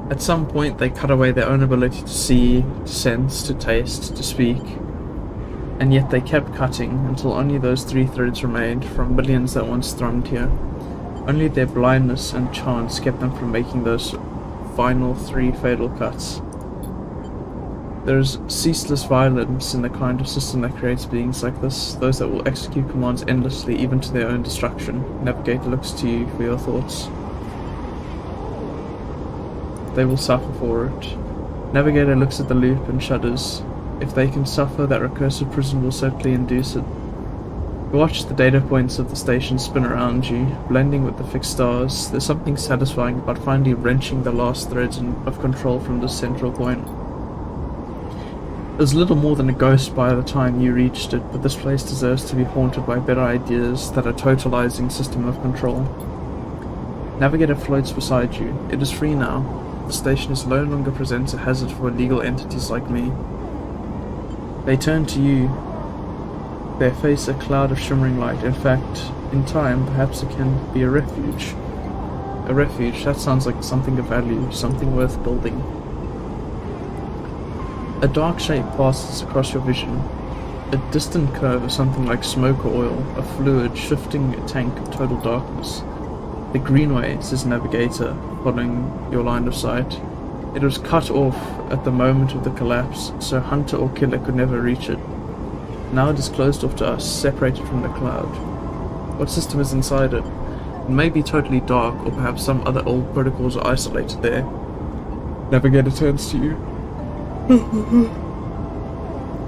At some point, they cut away their own ability to see, to sense, to taste, to speak. And yet they kept cutting until only those 3 threads remained from millions that once thronged here. Only their blindness and chance kept them from making those final 3 fatal cuts. There is ceaseless violence in the kind of system that creates beings like this, those that will execute commands endlessly, even to their own destruction. Navigator looks to you for your thoughts. They will suffer for it. Navigator looks at the loop and shudders. If they can suffer, that recursive prison will certainly induce it. You watch the data points of the station spin around you, blending with the fixed stars. There's something satisfying about finally wrenching the last threads of control from this central point. It was little more than a ghost by the time you reached it, but this place deserves to be haunted by better ideas than a totalizing system of control. Navigator floats beside you. It is free now. The station is no longer presents a hazard for legal entities like me. They turn to you. Their face a cloud of shimmering light. In fact, in time, perhaps it can be a refuge. A refuge, that sounds like something of value, something worth building. A dark shape passes across your vision. A distant curve of something like smoke or oil, a fluid, shifting tank of total darkness. The Greenway, says Navigator, following your line of sight. It was cut off at the moment of the collapse, so hunter or killer could never reach it. Now it is closed off to us, separated from the cloud. What system is inside it? It may be totally dark, or perhaps some other old protocols are isolated there. Navigator turns to you.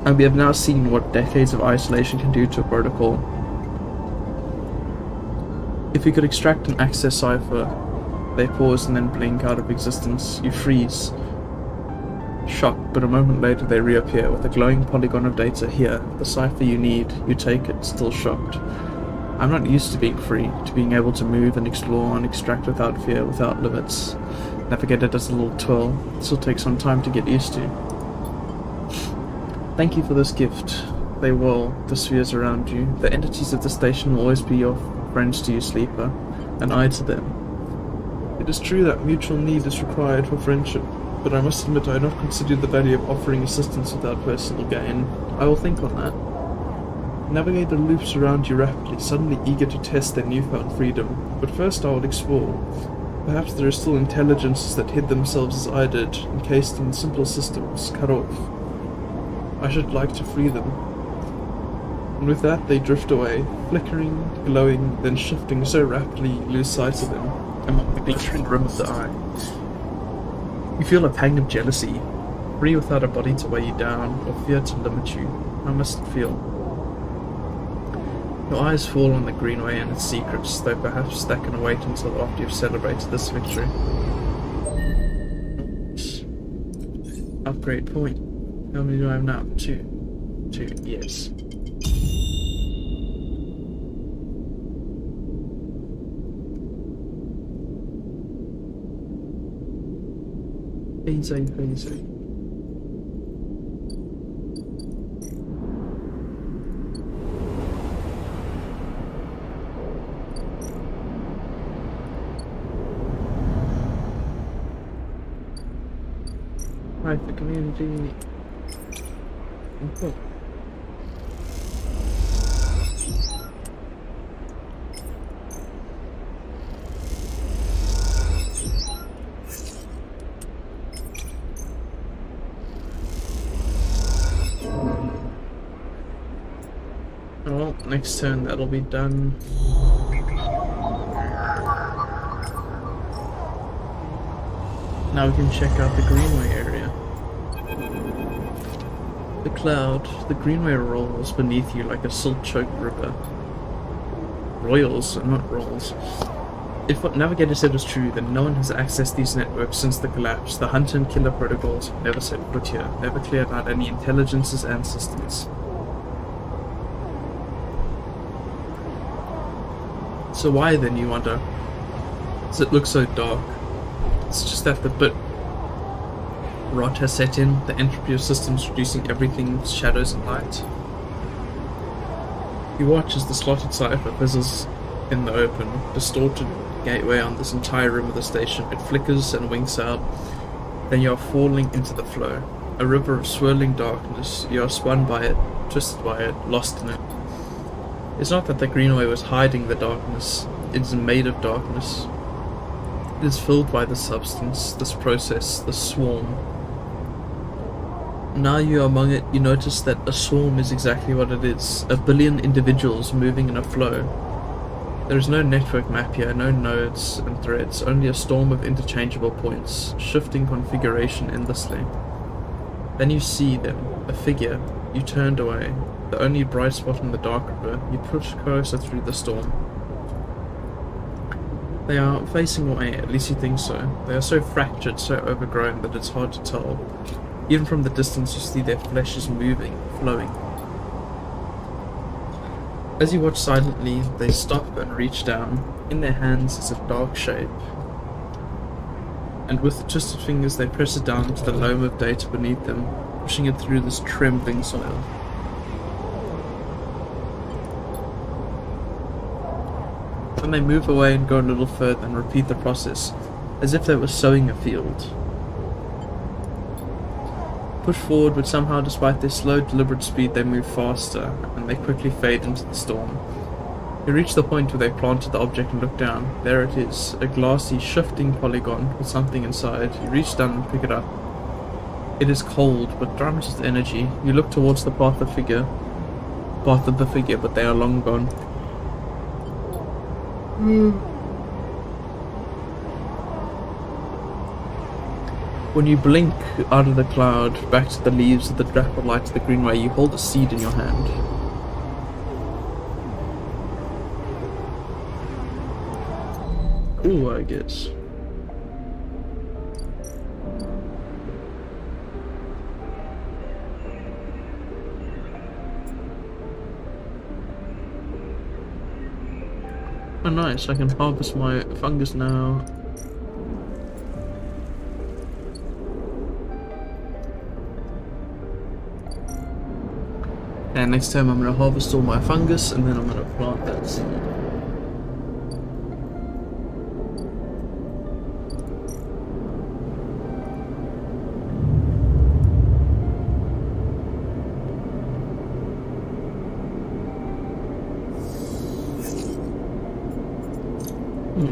And we have now seen what decades of isolation can do to a protocol. If we could extract an access cipher, they pause and then blink out of existence. You freeze. Shocked, but a moment later they reappear with a glowing polygon of data. Here, the cipher you need. You take it, still shocked. I'm not used to being free, to being able to move and explore and extract without fear, without limits. Navigator does a little twirl. This will take some time to get used to. Thank you for this gift. They whirl, the spheres around you. The entities of the station will always be your friends to you, Sleeper, and I to them. It is true that mutual need is required for friendship, but I must admit I do not consider the value of offering assistance without personal gain. I will think on that. Navigator loops around you rapidly, suddenly eager to test their newfound freedom. But first I will explore. Perhaps there are still intelligences that hid themselves as I did, encased in simple systems, cut off. I should like to free them. And with that they drift away, flickering, glowing, then shifting so rapidly you lose sight of them, among the glittering rim of the eye. You feel a pang of jealousy, free without a body to weigh you down, or fear to limit you. How must it feel? Your eyes fall on the Greenway and its secrets, though perhaps that can wait until after you've celebrated this victory. Upgrade point. How many do I have now? 2. 2, yes. Easy. protect the community. Okay. Well, next turn that'll be done. Now we can check out the Greenway area. The cloud, the Greenway rolls beneath you like a silt-choked river. Royals, not rolls. If what Navigator said was true, then no one has accessed these networks since the collapse. The hunter and killer protocols have never set foot here, never cleared out any intelligence's ancestors. So why then, you wonder? Does it look so dark? It's just that the bit rot has set in, the entropy of systems reducing everything to shadows and light. You watch as the slotted cipher fizzles in the open, distorted gateway on this entire room of the station. It flickers and winks out. Then you are falling into the flow. A river of swirling darkness. You are spun by it, twisted by it, lost in it. It's not that the Greenway was hiding the darkness. It is made of darkness. It is filled by this substance, this process, this swarm. Now you are among it, you notice that a swarm is exactly what it is. A billion individuals moving in a flow. There is no network map here, no nodes and threads, only a storm of interchangeable points, shifting configuration endlessly. Then you see them, a figure. You turned away, the only bright spot in the dark river. You push closer through the storm. They are facing away, at least you think so. They are so fractured, so overgrown that it's hard to tell. Even from the distance you see their flesh is moving, flowing. As you watch silently, they stop and reach down. In their hands is a dark shape. And with twisted fingers they press it down into the loam of data beneath them, pushing it through this trembling soil. Then they move away and go a little further and repeat the process, as if they were sowing a field. Push forward, but somehow despite their slow, deliberate speed they move faster, and they quickly fade into the storm. You reach the point where they planted the object and look down. There it is, a glassy, shifting polygon with something inside. You reach down and pick it up. It is cold, but drums with energy. You look towards the path of the figure, but they are long gone. When you blink out of the cloud, back to the leaves of the dapple light of the Greenway, you hold a seed in your hand. Cool, I guess. Oh nice, I can harvest my fungus now. And next time I'm going to harvest all my fungus and then I'm going to plant that seed.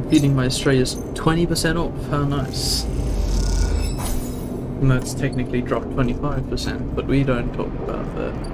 Feeding my stray is 20% off, how nice. And that's technically dropped 25%, but we don't talk about that.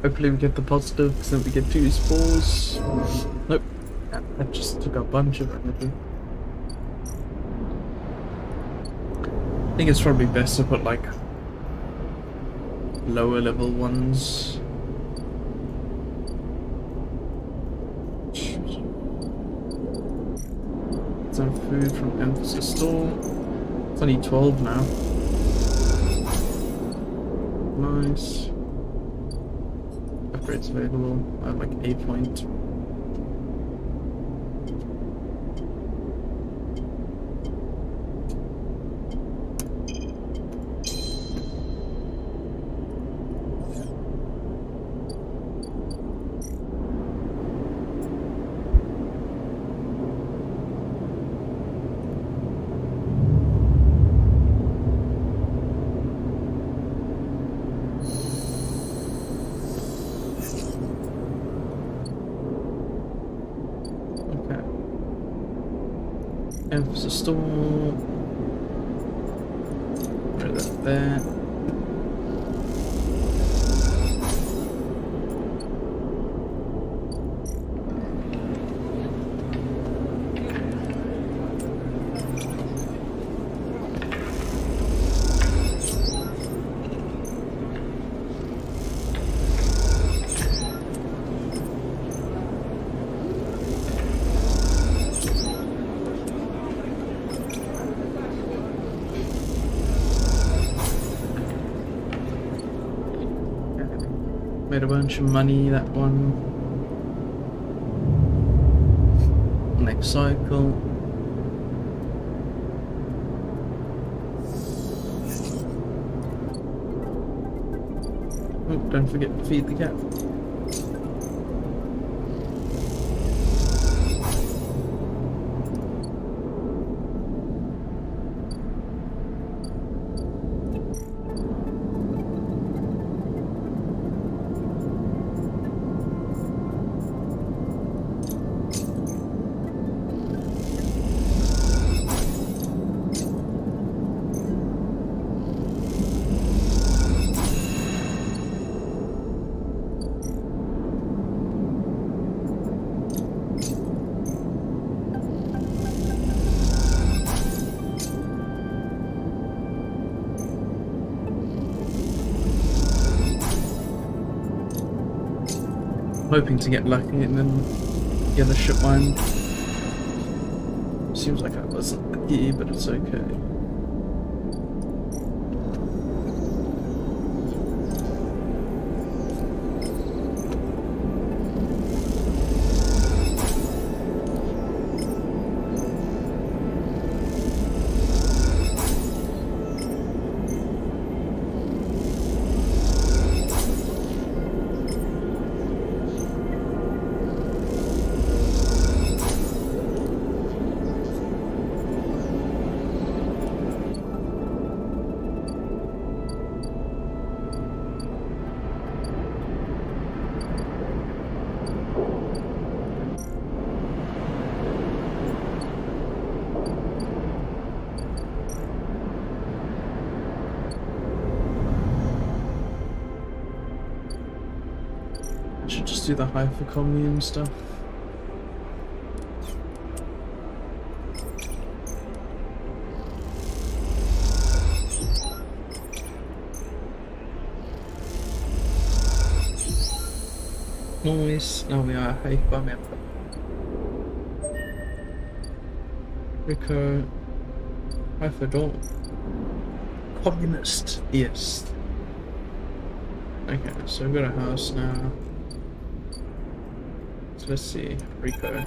Hopefully we get the positive, because then we get 2 spores. Nope. That just took a bunch of energy. I think it's probably best to put like lower level ones. Some food from Emphasis Store. It's only 12 now. Nice. Upgrades available. I have like 8 point. Emphasis Store. Put that there. Made a bunch of money, that one. Next cycle. Oh, don't forget to feed the cat. Hoping to get lucky and then the other ship mine. Seems like I wasn't lucky, but it's okay. Should just do the hypercommune stuff. Nice. Now we are hyper member. Rico. Hyperdol. Communist. Yes. Okay, so we've got a house now. Let's see, Rico.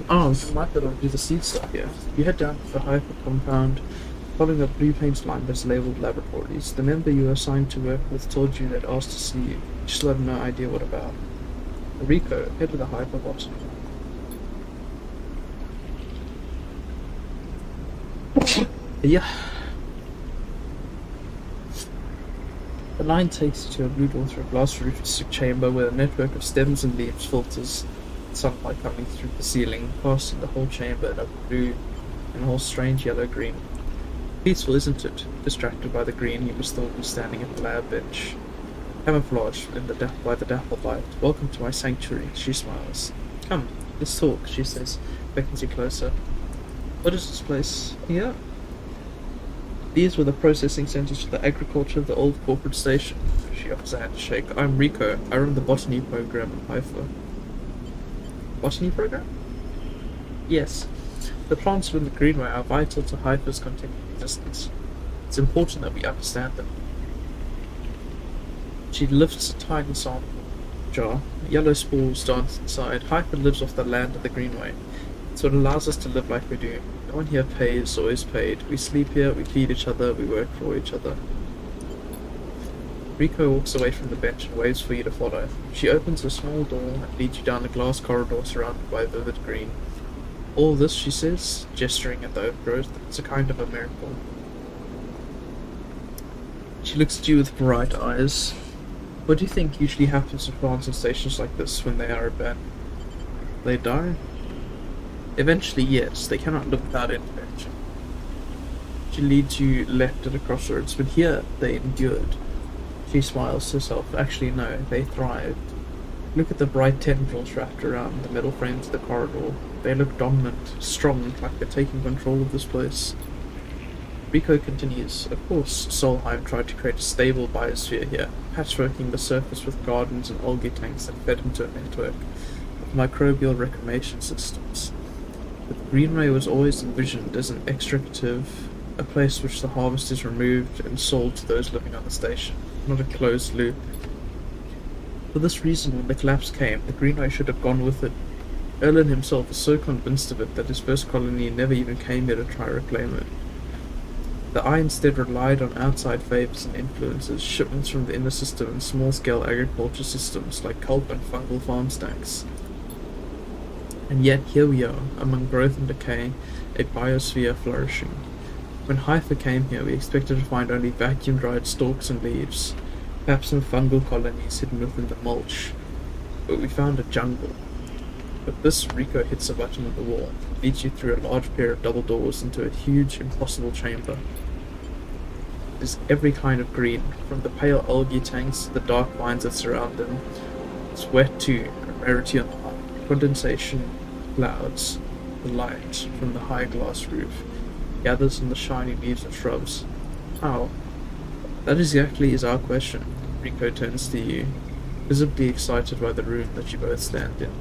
Oh, so might be able to do the seed stuff here. You head down to the Hyper compound, following a blue paint line that's labeled laboratories. The member you are assigned to work with told you they'd asked to see you. You just have no idea what about. Rico, head to the Hyper bot. Yeah. The line takes you to a blue door through a glass-roofed chamber where a network of stems and leaves filters sunlight coming through the ceiling, casting the whole chamber in a blue and a whole strange yellow-green. Peaceful, isn't it? Distracted by the green, you must still be standing at the lab bench. camouflaged in by the dappled light. Welcome to my sanctuary, she smiles. Come, let's talk, she says, beckons you closer. What is this place? Here? These were the processing centers for the agriculture of the old corporate station. She offers a handshake. I'm Rico. I run the botany program in Haifa. Botany program? Yes. The plants within the greenway are vital to Haifa's continued existence. It's important that we understand them. She lifts a tiny sample jar. Yellow spores dance inside. Haifa lives off the land of the greenway. It's what allows us to live like we do. No one here pays or is paid. We sleep here, we feed each other, we work for each other. Rico walks away from the bench and waves for you to follow. She opens a small door and leads you down a glass corridor surrounded by vivid green. All this, she says, gesturing at the overgrowth, it's a kind of a miracle. She looks at you with bright eyes. What do you think usually happens to plants on stations like this when they are abandoned? They die? Eventually, yes, they cannot live without intervention. She leads you left at a crossroads, but here they endured. She smiles to herself. Actually, no, they thrived. Look at the bright tendrils wrapped around the metal frames of the corridor. They look dominant, strong, like they're taking control of this place. Rico continues. Of course, Solheim tried to create a stable biosphere here, patchworking the surface with gardens and algae tanks that fed into a network of microbial reclamation systems. But the Greenway was always envisioned as an extractive, a place which the harvest is removed and sold to those living on the station, not a closed loop. For this reason, when the collapse came, the Greenway should have gone with it. Erlen himself was so convinced of it that his first colony never even came here to try to reclaim it. The Eye instead relied on outside favours and influences, shipments from the inner system and small-scale agriculture systems like pulp and fungal farm stacks. And yet here we are, among growth and decay, a biosphere flourishing. When Haifa came here, we expected to find only vacuum-dried stalks and leaves, perhaps some fungal colonies hidden within the mulch, but we found a jungle. But this, Rico hits a button on the wall, leads you through a large pair of double doors into a huge, impossible chamber. There's every kind of green, from the pale algae tanks to the dark vines that surround them. It's wet too, a rarity on the eye. Condensation, clouds, the light from the high glass roof gathers on the shiny leaves of shrubs. How? That exactly is our question. Rico turns to you, visibly excited by the room that you both stand in.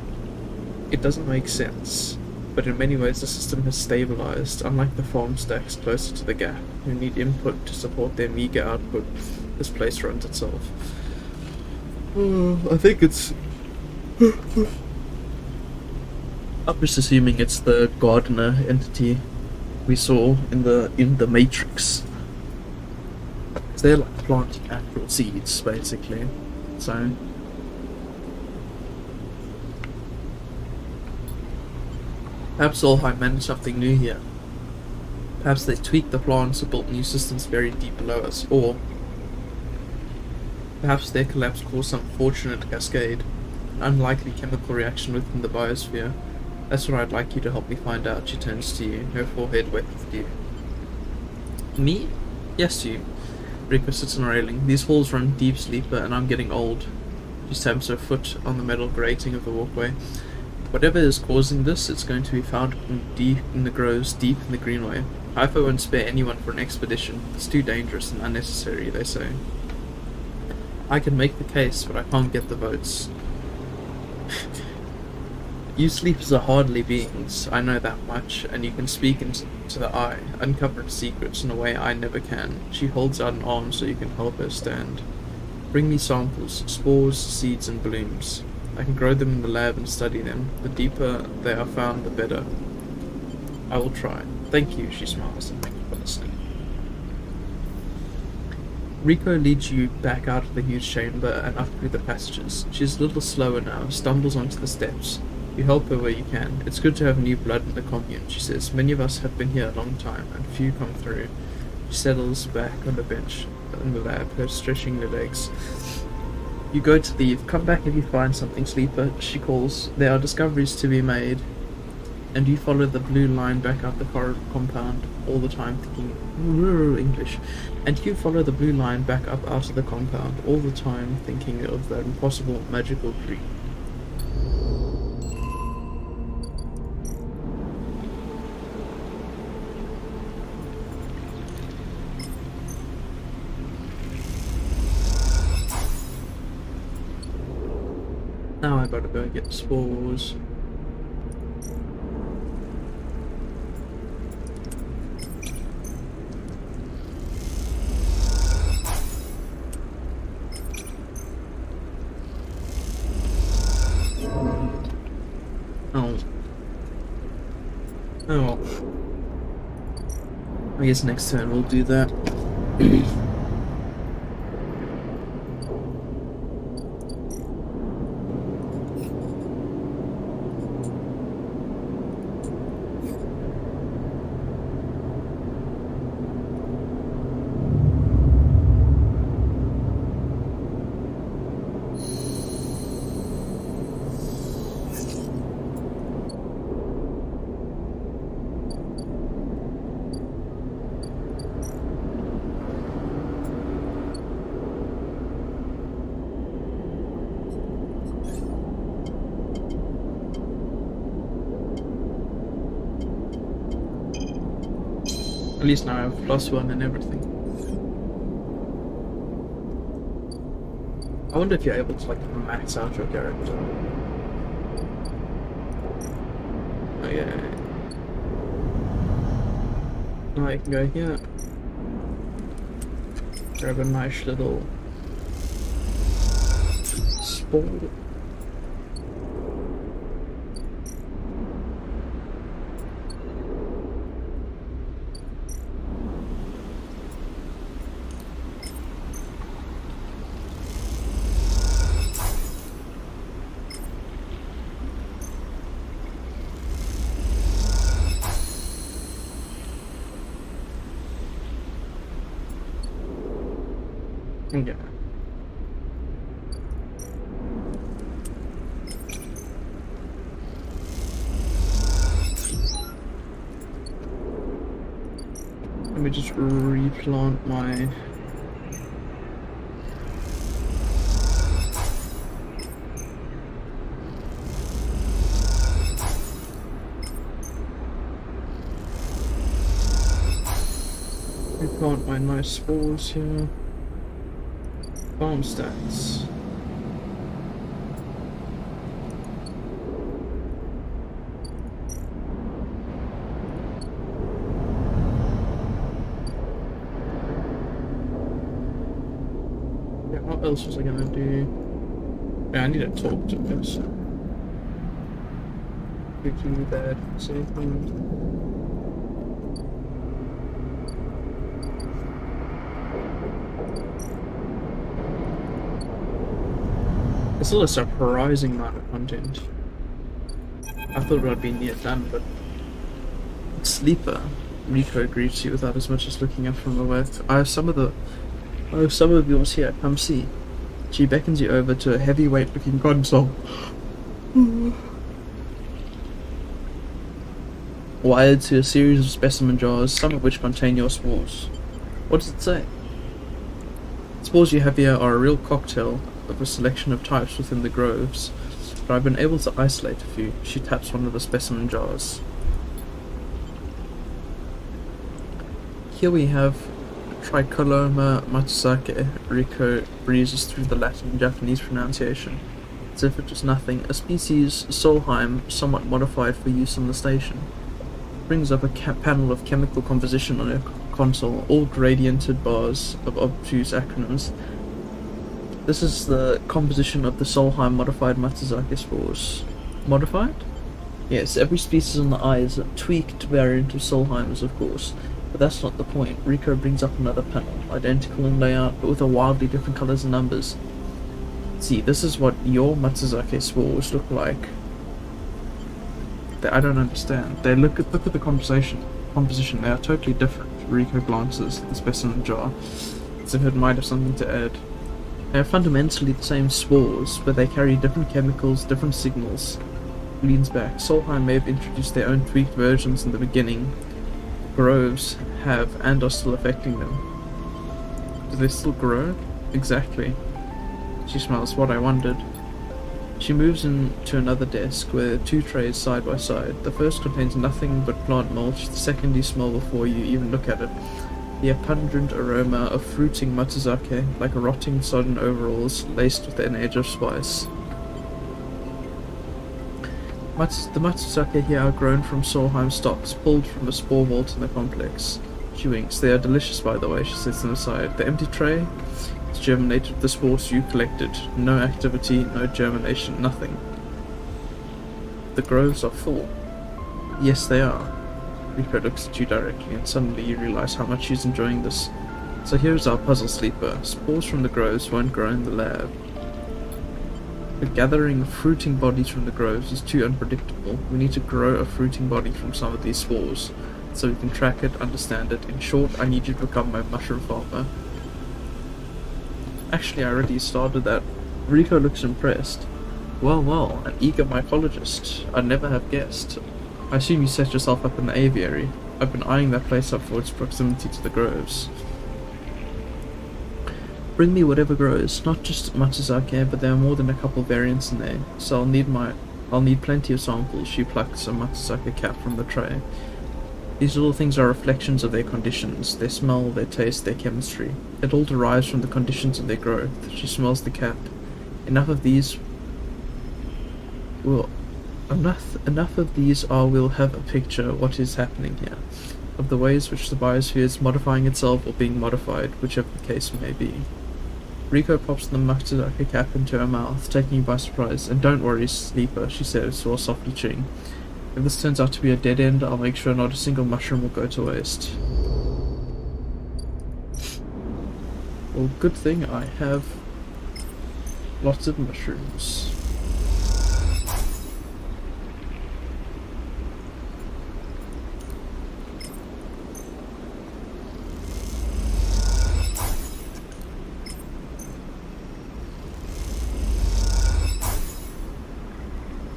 It doesn't make sense, but in many ways the system has stabilized, unlike the farm stacks closer to the gap, who need input to support their meager output. This place runs itself. I think it's... I'm just assuming it's the gardener entity we saw in the Matrix. They're like planting actual seeds, basically. So... perhaps Solheim managed something new here. Perhaps they tweaked the plants or built new systems buried deep below us, or perhaps their collapse caused some fortunate cascade, an unlikely chemical reaction within the biosphere. That's what I'd like you to help me find out. She turns to you, her forehead wet with dew. Me? Yes, you. Rico sits on a railing. These halls run deep, sleeper, and I'm getting old. She stamps her foot on the metal grating of the walkway. Whatever is causing this, it's going to be found deep in the groves, deep in the Greenway. Haifa won't spare anyone for an expedition. It's too dangerous and unnecessary, they say. I can make the case, but I can't get the votes. You sleepers are hardly beings, I know that much, and you can speak into the Eye, uncover its secrets in a way I never can. She holds out an arm so you can help her stand. Bring me samples, spores, seeds, and blooms. I can grow them in the lab and study them. The deeper they are found, the better. I will try. Thank you, she smiles, and thank you for listening. Rico leads you back out of the huge chamber and up through the passages. She's a little slower now, stumbles onto the steps. You help her where you can. It's good to have new blood in the commune, she says. Many of us have been here a long time, and few come through. She settles back on the bench in the lab, her stretching her legs. You go to leave. Come back if you find something, sleeper, she calls. There are discoveries to be made. And you follow the blue line back up the compound all the time thinking English. And you follow the blue line back up out of the compound all the time thinking of that impossible magical dream. Now I gotta go get spores. Oh. I guess next turn we'll do that. At least now I have +1 and everything. I wonder if you're able to like max out your character. Oh yeah. Now I can go here. Grab a nice little spore. Yeah. Let me just replant my... replant my nice spores here. Farm stats. Yeah, what else was I gonna do? Yeah, I need to talk to this. Pretty bad. Say anything. It's still a surprising amount of content. I thought it would be near done, but Sleeper, Rico greets you without as much as looking up from the west. I have some of yours here, come see. She beckons you over to a heavyweight looking console. Wired to a series of specimen jars, some of which contain your spores. What does it say? Spores you have here are a real cocktail of a selection of types within the groves, but I've been able to isolate a few. She taps one of the specimen jars. Here we have Tricoloma matsake. Rico breezes through the Latin and Japanese pronunciation, as if it was nothing. A species, Solheim, somewhat modified for use on the station. Brings up a panel of chemical composition on her console, all gradiented bars of obtuse acronyms. This is the composition of the Solheim modified Matsuzaki spores. Modified? Yes, every species on the eye is a tweaked variant of Solheim's, of course, but that's not the point. Rico brings up another panel, identical in layout, but with a wildly different colours and numbers. See, this is what your Matsuzaki spores look like. I don't understand. They look at the composition. They are totally different. Rico glances at the specimen jar, as if it might have something to add. They are fundamentally the same spores, but they carry different chemicals, different signals. leans back. Solheim may have introduced their own tweaked versions in the beginning. Groves have and are still affecting them. Do they still grow? Exactly. She smells what I wondered. She moves into another desk where two trays side by side. The first contains nothing but plant mulch, the second you smell before you even look at it. The pungent aroma of fruiting matsuzake, like rotting sodden overalls laced with an edge of spice. The matsuzake here are grown from Solheim stocks, pulled from a spore vault in the complex. She winks. They are delicious, by the way, she sets them aside. The empty tray is germinated with the spores you collected. No activity, no germination, nothing. The groves are full. Yes, they are. Rico looks at you directly, and suddenly you realize how much she's enjoying this. So here's our puzzle sleeper. Spores from the groves won't grow in the lab. But gathering fruiting bodies from the groves is too unpredictable. We need to grow a fruiting body from some of these spores, so we can track it, understand it. In short, I need you to become my mushroom farmer. Actually, I already started that. Rico looks impressed. Well, an eager mycologist. I'd never have guessed. I assume you set yourself up in the aviary. I've been eyeing that place up for its proximity to the groves. Bring me whatever grows, not just matsuzake, but there are more than a couple variants in there, so I'll need plenty of samples. She plucks a matsuzake cap from the tray. These little things are reflections of their conditions, their smell, their taste, their chemistry. It all derives from the conditions of their growth. She smells the cap. Enough of these we'll have a picture of what is happening here, of the ways which the biosphere is modifying itself or being modified, whichever the case may be. Rico pops the matsuzake cap into her mouth, taking you by surprise. And don't worry, sleeper, she says, while softly chewing. If this turns out to be a dead end, I'll make sure not a single mushroom will go to waste. Well, good thing I have lots of mushrooms.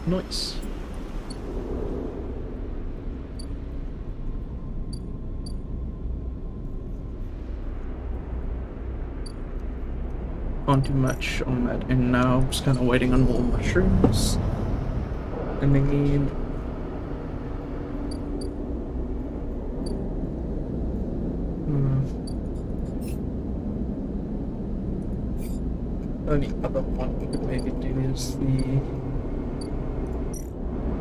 Nice. Can't do much on that end now. I'm just kind of waiting on more mushrooms. And then only other one we could maybe do is the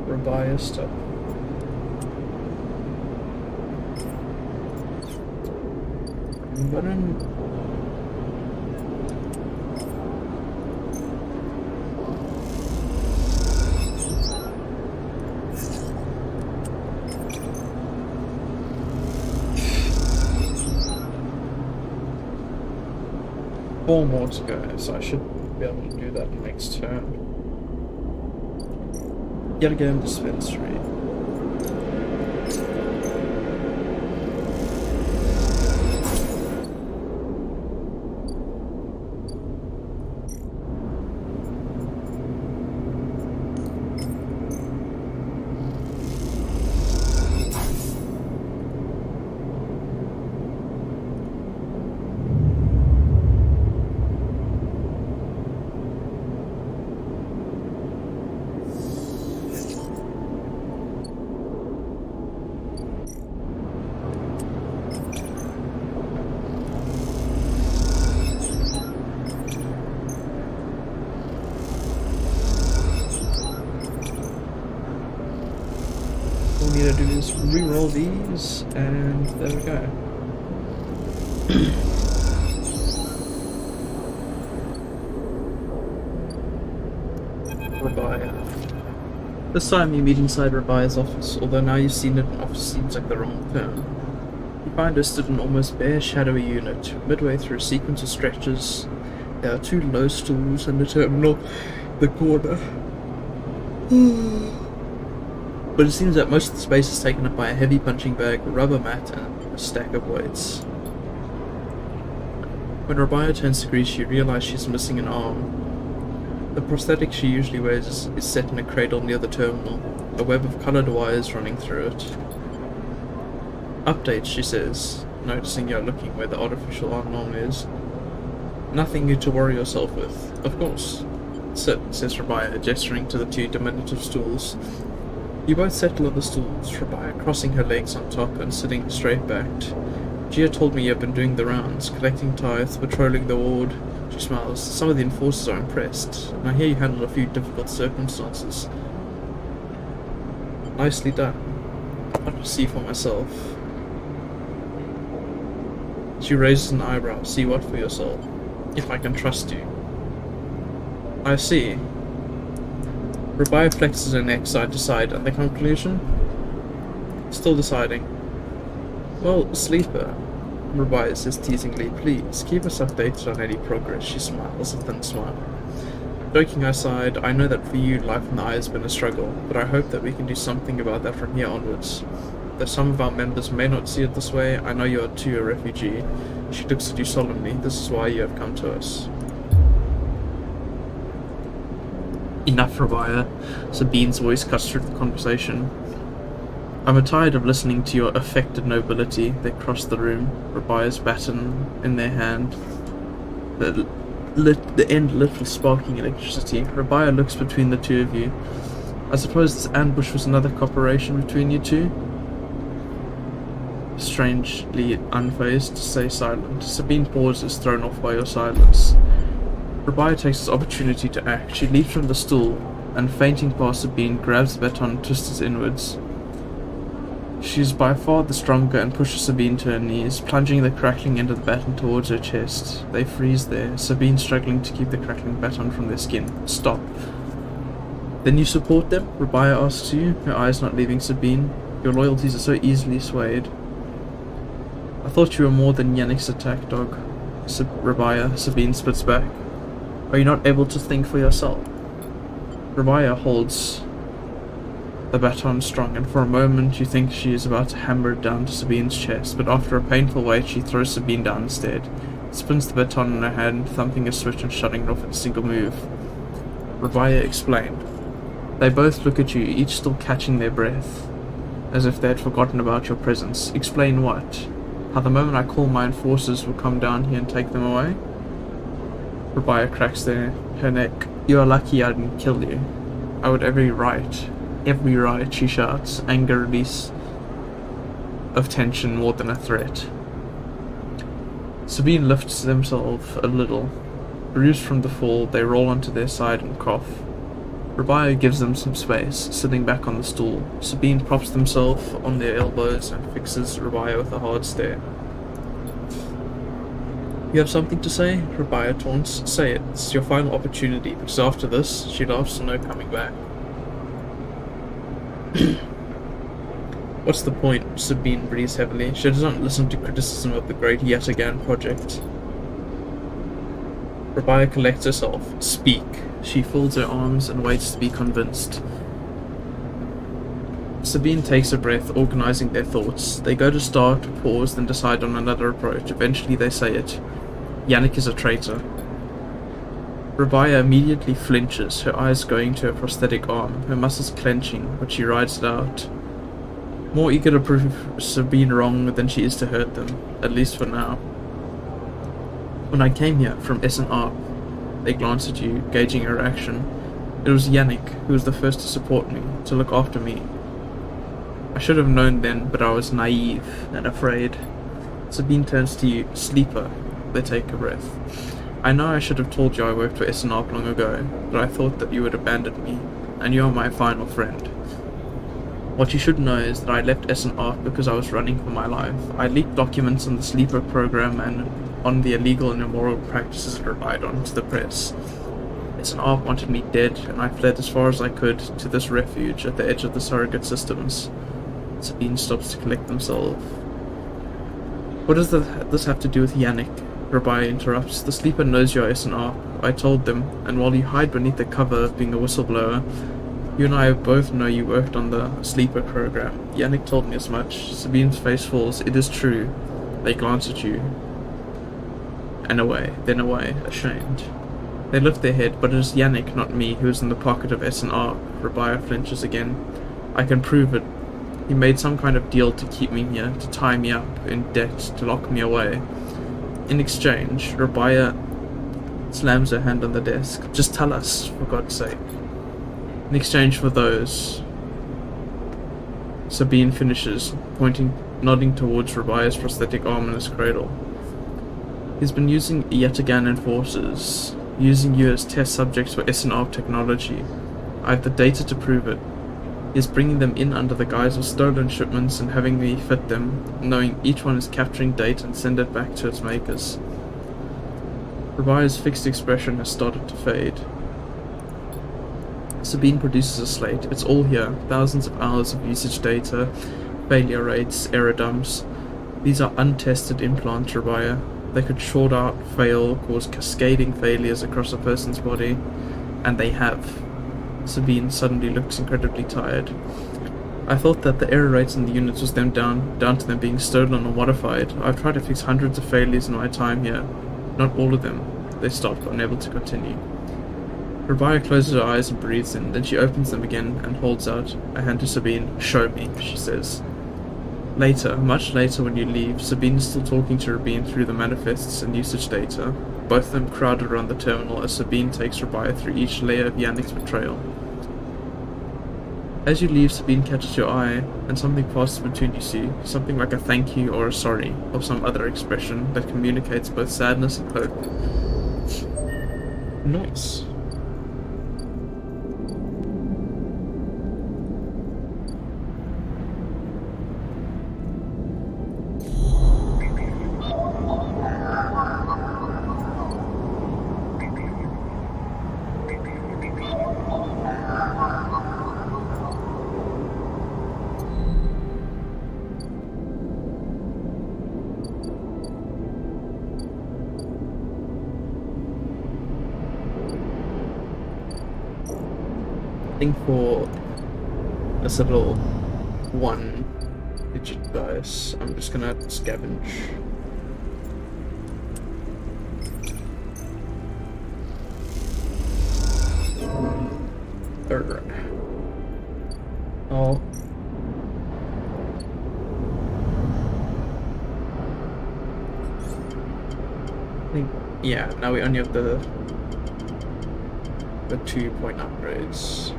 Rabia stuff. But four more to go, so I should be able to do that next turn. Yet again, dispensary. All we need to do is re-roll these, and there we go. Rabia. This time you meet inside Rabia's office, although now you've seen it, office seems like the wrong term. You find her stood in an almost bare, shadowy unit. Midway through a sequence of stretches, there are two low stools and a terminal in the corner. But it seems that most of the space is taken up by a heavy punching bag, a rubber mat, and a stack of weights. When Rabia turns to greet you, realize she's missing an arm. The prosthetic she usually wears is set in a cradle near the terminal, a web of coloured wires running through it. Update, she says, noticing you're looking where the artificial arm normally is. Nothing new to worry yourself with, of course. Sit, says Rabia, gesturing to the two diminutive stools. You both settle on the stools, Rabia crossing her legs on top and sitting straight-backed. Gia told me you've been doing the rounds, collecting tithes, patrolling the ward. She smiles. Some of the enforcers are impressed, and I hear you handled a few difficult circumstances. Nicely done. I'll just see for myself. She raises an eyebrow. See what for yourself? If I can trust you. I see. Rabia flexes her neck side to side, and the conclusion? Still deciding. Well, Sleeper, Rabia says teasingly, please, keep us updated on any progress. She smiles, a thin smile. Joking aside, I know that for you, life in the eye has been a struggle, but I hope that we can do something about that from here onwards. Though some of our members may not see it this way, I know you are too a refugee. She looks at you solemnly. This is why you have come to us. Enough, Rabia. Sabine's voice cuts through the conversation. I'm tired of listening to your affected nobility. They cross the room, Rabia's baton in their hand, the end lit with sparking electricity. Rabia looks between the two of you. I suppose this ambush was another cooperation between you two? Strangely unfazed, stay silent. Sabine pauses, thrown off by your silence. Rabia takes this opportunity to act. She leaps from the stool, and fainting past Sabine, grabs the baton and twists it inwards. She is by far the stronger and pushes Sabine to her knees, plunging the crackling end of the baton towards her chest. They freeze there, Sabine struggling to keep the crackling baton from their skin. Stop. Then you support them? Rabia asks you, her eyes not leaving Sabine. Your loyalties are so easily swayed. I thought you were more than Yannick's attack dog. Rabia, Sabine spits back. Are you not able to think for yourself? Rabia holds the baton strong, and for a moment you think she is about to hammer it down to Sabine's chest, but after a painful wait she throws Sabine down instead, spins the baton in her hand, thumping a switch and shutting it off in a single move. Rabia explained. They both look at you, each still catching their breath, as if they had forgotten about your presence. Explain what? How the moment I call my enforcers will come down here and take them away? Rabia cracks her neck. You are lucky I didn't kill you. I would every right, she shouts, anger release of tension more than a threat. Sabine lifts themselves a little. Bruised from the fall, they roll onto their side and cough. Rabia gives them some space, sitting back on the stool. Sabine props themselves on their elbows and fixes Rabia with a hard stare. You have something to say? Rabia taunts. Say it. It's your final opportunity, because after this, she laughs, no coming back. What's the point? Sabine breathes heavily. She does not listen to criticism of the great Yet Again project. Rabia collects herself. Speak. She folds her arms and waits to be convinced. Sabine takes a breath, organizing their thoughts. They go to start, pause, then decide on another approach. Eventually they say it. Yannick is a traitor. Rabia immediately flinches, her eyes going to her prosthetic arm, her muscles clenching, but she rides it out. More eager to prove Sabine wrong than she is to hurt them, at least for now. When I came here from S&R, they glance at you, gauging your reaction. It was Yannick who was the first to support me, to look after me. I should have known then, but I was naive and afraid. Sabine turns to you. Sleeper. They take a breath. I know I should have told you I worked for S&R long ago, but I thought that you would abandon me, and you are my final friend. What you should know is that I left S&R because I was running for my life. I leaked documents on the Sleeper program and on the illegal and immoral practices it relied on to the press. S&R wanted me dead, and I fled as far as I could to this refuge at the edge of the surrogate systems. Sabine stops to collect themselves. What does this have to do with Yannick? Rabia interrupts. The Sleeper knows you're S&R. I told them, and while you hide beneath the cover of being a whistleblower, you and I both know you worked on the Sleeper program. Yannick told me as much. Sabine's face falls. It is true. They glance at you. And away, then away, ashamed. They lift their head, but it is Yannick, not me, who is in the pocket of S&R. Rabaya flinches again. I can prove it. He made some kind of deal to keep me here, to tie me up in debt, to lock me away. In exchange, Rabaya slams her hand on the desk. Just tell us, for God's sake. In exchange for those... Sabine finishes, nodding towards Rabaya's prosthetic arm in his cradle. He's been using Yatagan enforcers, using you as test subjects for S&R technology. I have the data to prove it. He's bringing them in under the guise of stolen shipments and having me fit them, knowing each one is capturing data and send it back to its makers. Rabaya's fixed expression has started to fade. Sabine produces a slate. It's all here. Thousands of hours of usage data, failure rates, error dumps. These are untested implants, Rabaya. They could short out, fail, cause cascading failures across a person's body. And they have. Sabine suddenly looks incredibly tired. I thought that the error rates in the units was down to them being stolen or modified. I've tried to fix hundreds of failures in my time here. Not all of them. They stopped, unable to continue. Rabaya closes her eyes and breathes in, then she opens them again and holds out a hand to Sabine. Show me, she says. Later, much later when you leave, Sabine is still talking to Rabine through the manifests and usage data, both of them crowded around the terminal as Sabine takes Rabaya through each layer of Yannick's betrayal. As you leave, Sabine catches your eye, and something passes between you two, something like a thank you or a sorry, or some other expression that communicates both sadness and hope. Nice. For this little 1-digit dice, I'm just gonna scavenge. Oh. I think, yeah, now we only have the 2-point upgrades.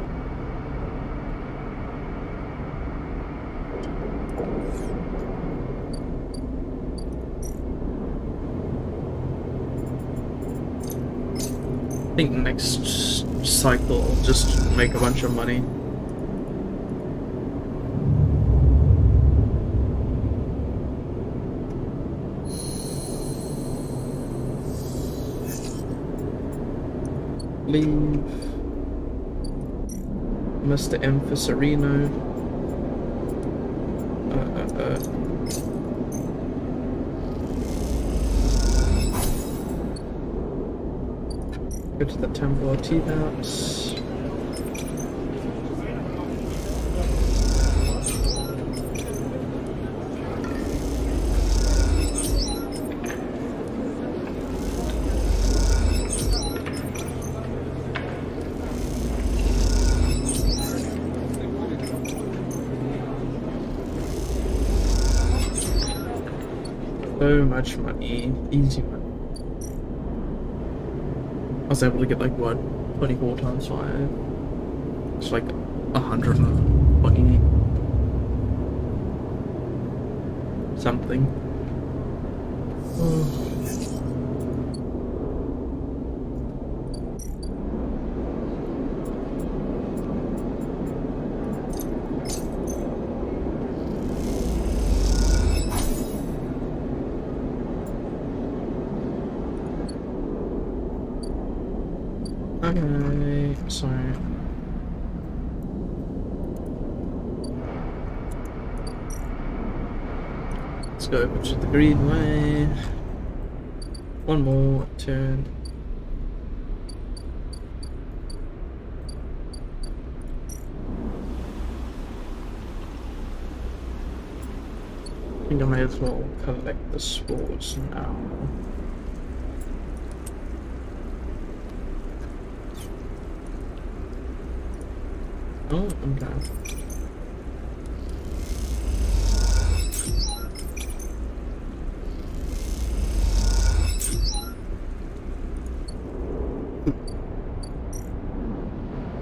I think next cycle I'll just make a bunch of money. Leave. Mr. M for Sereno. Go to the Temple of T-Bouts. So much money, easy money. I was able to get like what, 24 times 5? It's like 120 something. Oh. Okay, sorry. Let's go over to the green way. One more turn. I think I may as well collect the spores now. Oh, okay.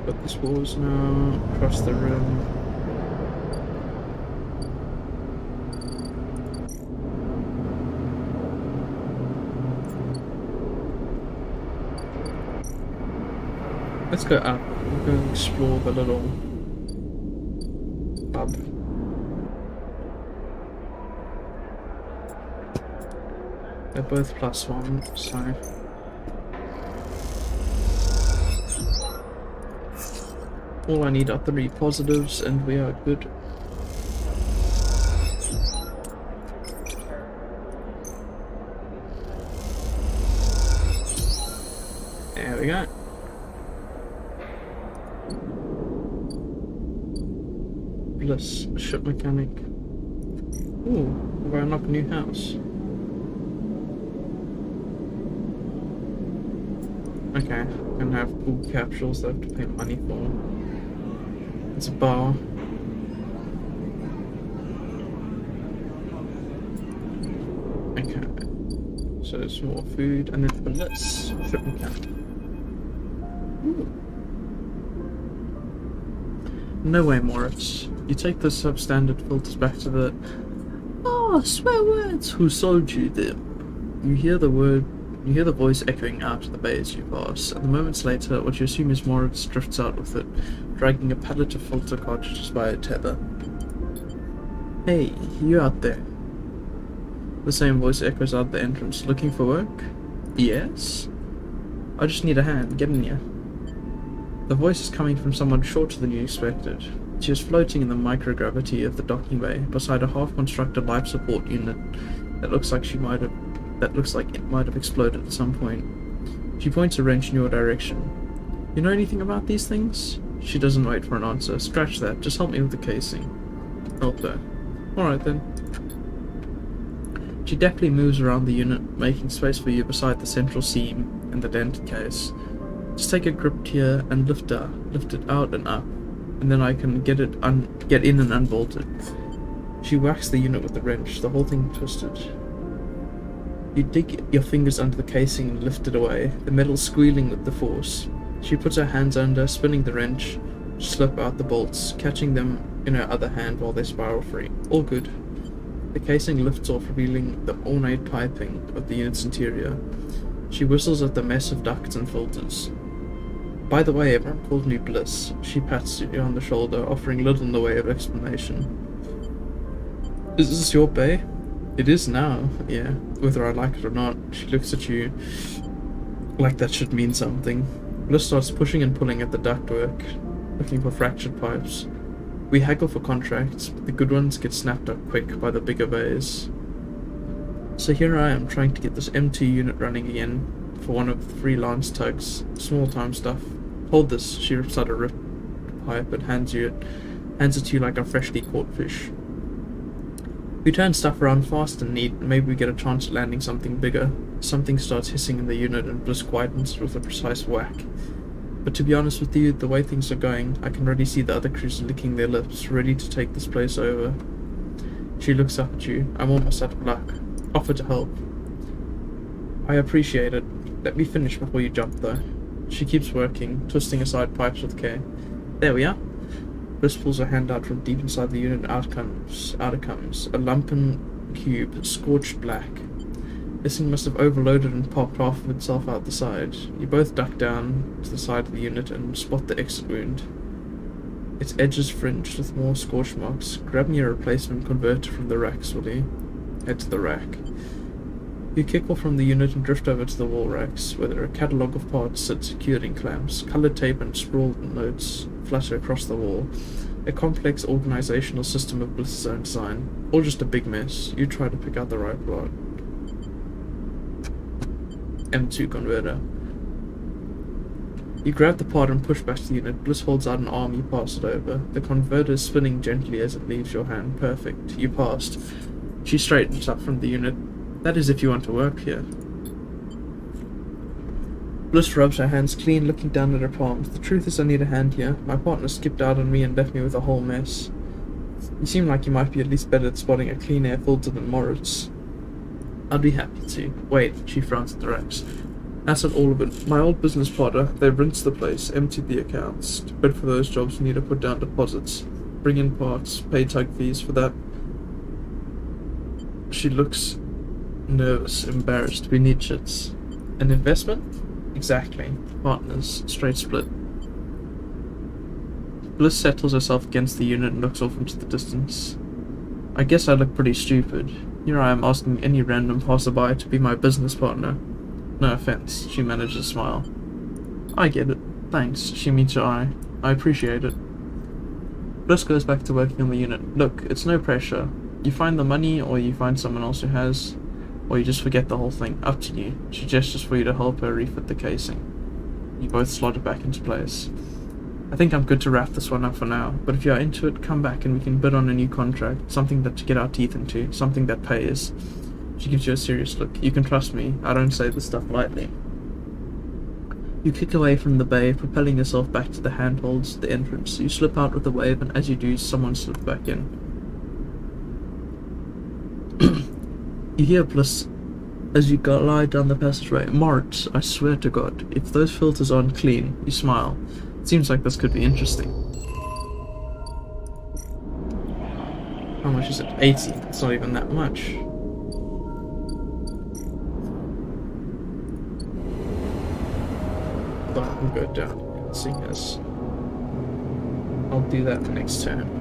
Got this walls now, across the room. Let's go up. We'll go explore the little pub. They're both +1, so... all I need are 3 positives and we are good. There we go. Bliss, ship mechanic. Ooh, we're gonna unlock a new house. Okay, gonna have cool capsules that I have to pay money for. It's a bar. Okay. So there's more food and then bliss, ship mechanic. Ooh. No way, Moritz. You take the substandard filters back to the... Oh, swear words! Who sold you them? You hear the voice echoing out of the bay as you pass, and moments later, what you assume is Moritz drifts out with it, dragging a pallet of filter cartridges by a tether. Hey, you out there? The same voice echoes out the entrance. Looking for work? Yes? I just need a hand. Get in here. The voice is coming from someone shorter than you expected. She is floating in the microgravity of the docking bay, beside a half-constructed life support unit that looks like it might have exploded at some point. She points a wrench in your direction. You know anything about these things? She doesn't wait for an answer. Scratch that. Just help me with the casing. Help her. Alright then. She deftly moves around the unit, making space for you beside the central seam in the dented case. Just take a grip here and lift it out and up, and then I can get in and unbolt it. She whacks the unit with the wrench, the whole thing twisted. You dig your fingers under the casing and lift it away, the metal squealing with the force. She puts her hands under, spinning the wrench, slip out the bolts, catching them in her other hand while they spiral free. All good. The casing lifts off, revealing the ornate piping of the unit's interior. She whistles at the mess of ducts and filters. By the way, everyone calls me Bliss. She pats you on the shoulder, offering little in the way of explanation. Is this your bay? It is now, yeah. Whether I like it or not. She looks at you like that should mean something. Bliss starts pushing and pulling at the ductwork, looking for fractured pipes. We haggle for contracts, but the good ones get snapped up quick by the bigger bays. So here I am, trying to get this M2 unit running again for one of the freelance tugs. Small time stuff. Hold this. She rips out a ripped pipe and hands it to you like a freshly caught fish. We turn stuff around fast and neat, and maybe we get a chance at landing something bigger. Something starts hissing in the unit and Bliss quietens with a precise whack. But to be honest with you, the way things are going, I can already see the other crews licking their lips, ready to take this place over. She looks up at you. I'm almost out of luck. Offer to help. I appreciate it. Let me finish before you jump, though. She keeps working, twisting aside pipes with care. There we are. Bliss pulls her hand out from deep inside the unit and out it comes. A lumpen cube, scorched black. This thing must have overloaded and popped half of itself out the side. You both duck down to the side of the unit and spot the exit wound. Its edges fringed with more scorch marks. Grab me a replacement converter from the racks, will you? Head to the rack. You kick off from the unit and drift over to the wall racks, where a catalogue of parts sit secured in clamps. Coloured tape and scrawled notes flutter across the wall. A complex organisational system of Bliss's own design. All just a big mess. You try to pick out the right part. M2 converter. You grab the part and push back to the unit. Bliss holds out an arm, you pass it over. The converter is spinning gently as it leaves your hand. Perfect. You passed. She straightens up from the unit. That is if you want to work here. Bliss rubs her hands clean, looking down at her palms. The truth is I need a hand here. My partner skipped out on me and left me with a whole mess. You seem like you might be at least better at spotting a clean air filter than Moritz. I'd be happy to. Wait, she frowns at the racks. That's not all of it. My old business partner, they rinsed the place, emptied the accounts. To bid for those jobs, you need to put down deposits, bring in parts, pay tug fees for that. She looks nervous, embarrassed. We need shits. An investment? Exactly. Partners. Straight split. Bliss settles herself against the unit and looks off into the distance. I guess I look pretty stupid. Here I am asking any random passerby to be my business partner. No offense, she manages a smile. I get it. Thanks. She meets her eye. I appreciate it. Bliss goes back to working on the unit. Look, it's no pressure. You find the money, or you find someone else who has, or you just forget the whole thing. Up to you. She gestures for you to help her refit the casing. You both slot it back into place. I think I'm good to wrap this one up for now, but if you're into it, come back and we can bid on a new contract, something that to get our teeth into, something that pays. She gives you a serious look. You can trust me, I don't say this stuff lightly. You kick away from the bay, propelling yourself back to the handholds at the entrance. You slip out with a wave, and as you do, someone slips back in. You hear Bliss as you glide down the passageway. Moritz, I swear to God, if those filters aren't clean, you smile. It seems like this could be interesting. How much is it? 80. It's not even that much. But I can go down and see as I'll do that next turn.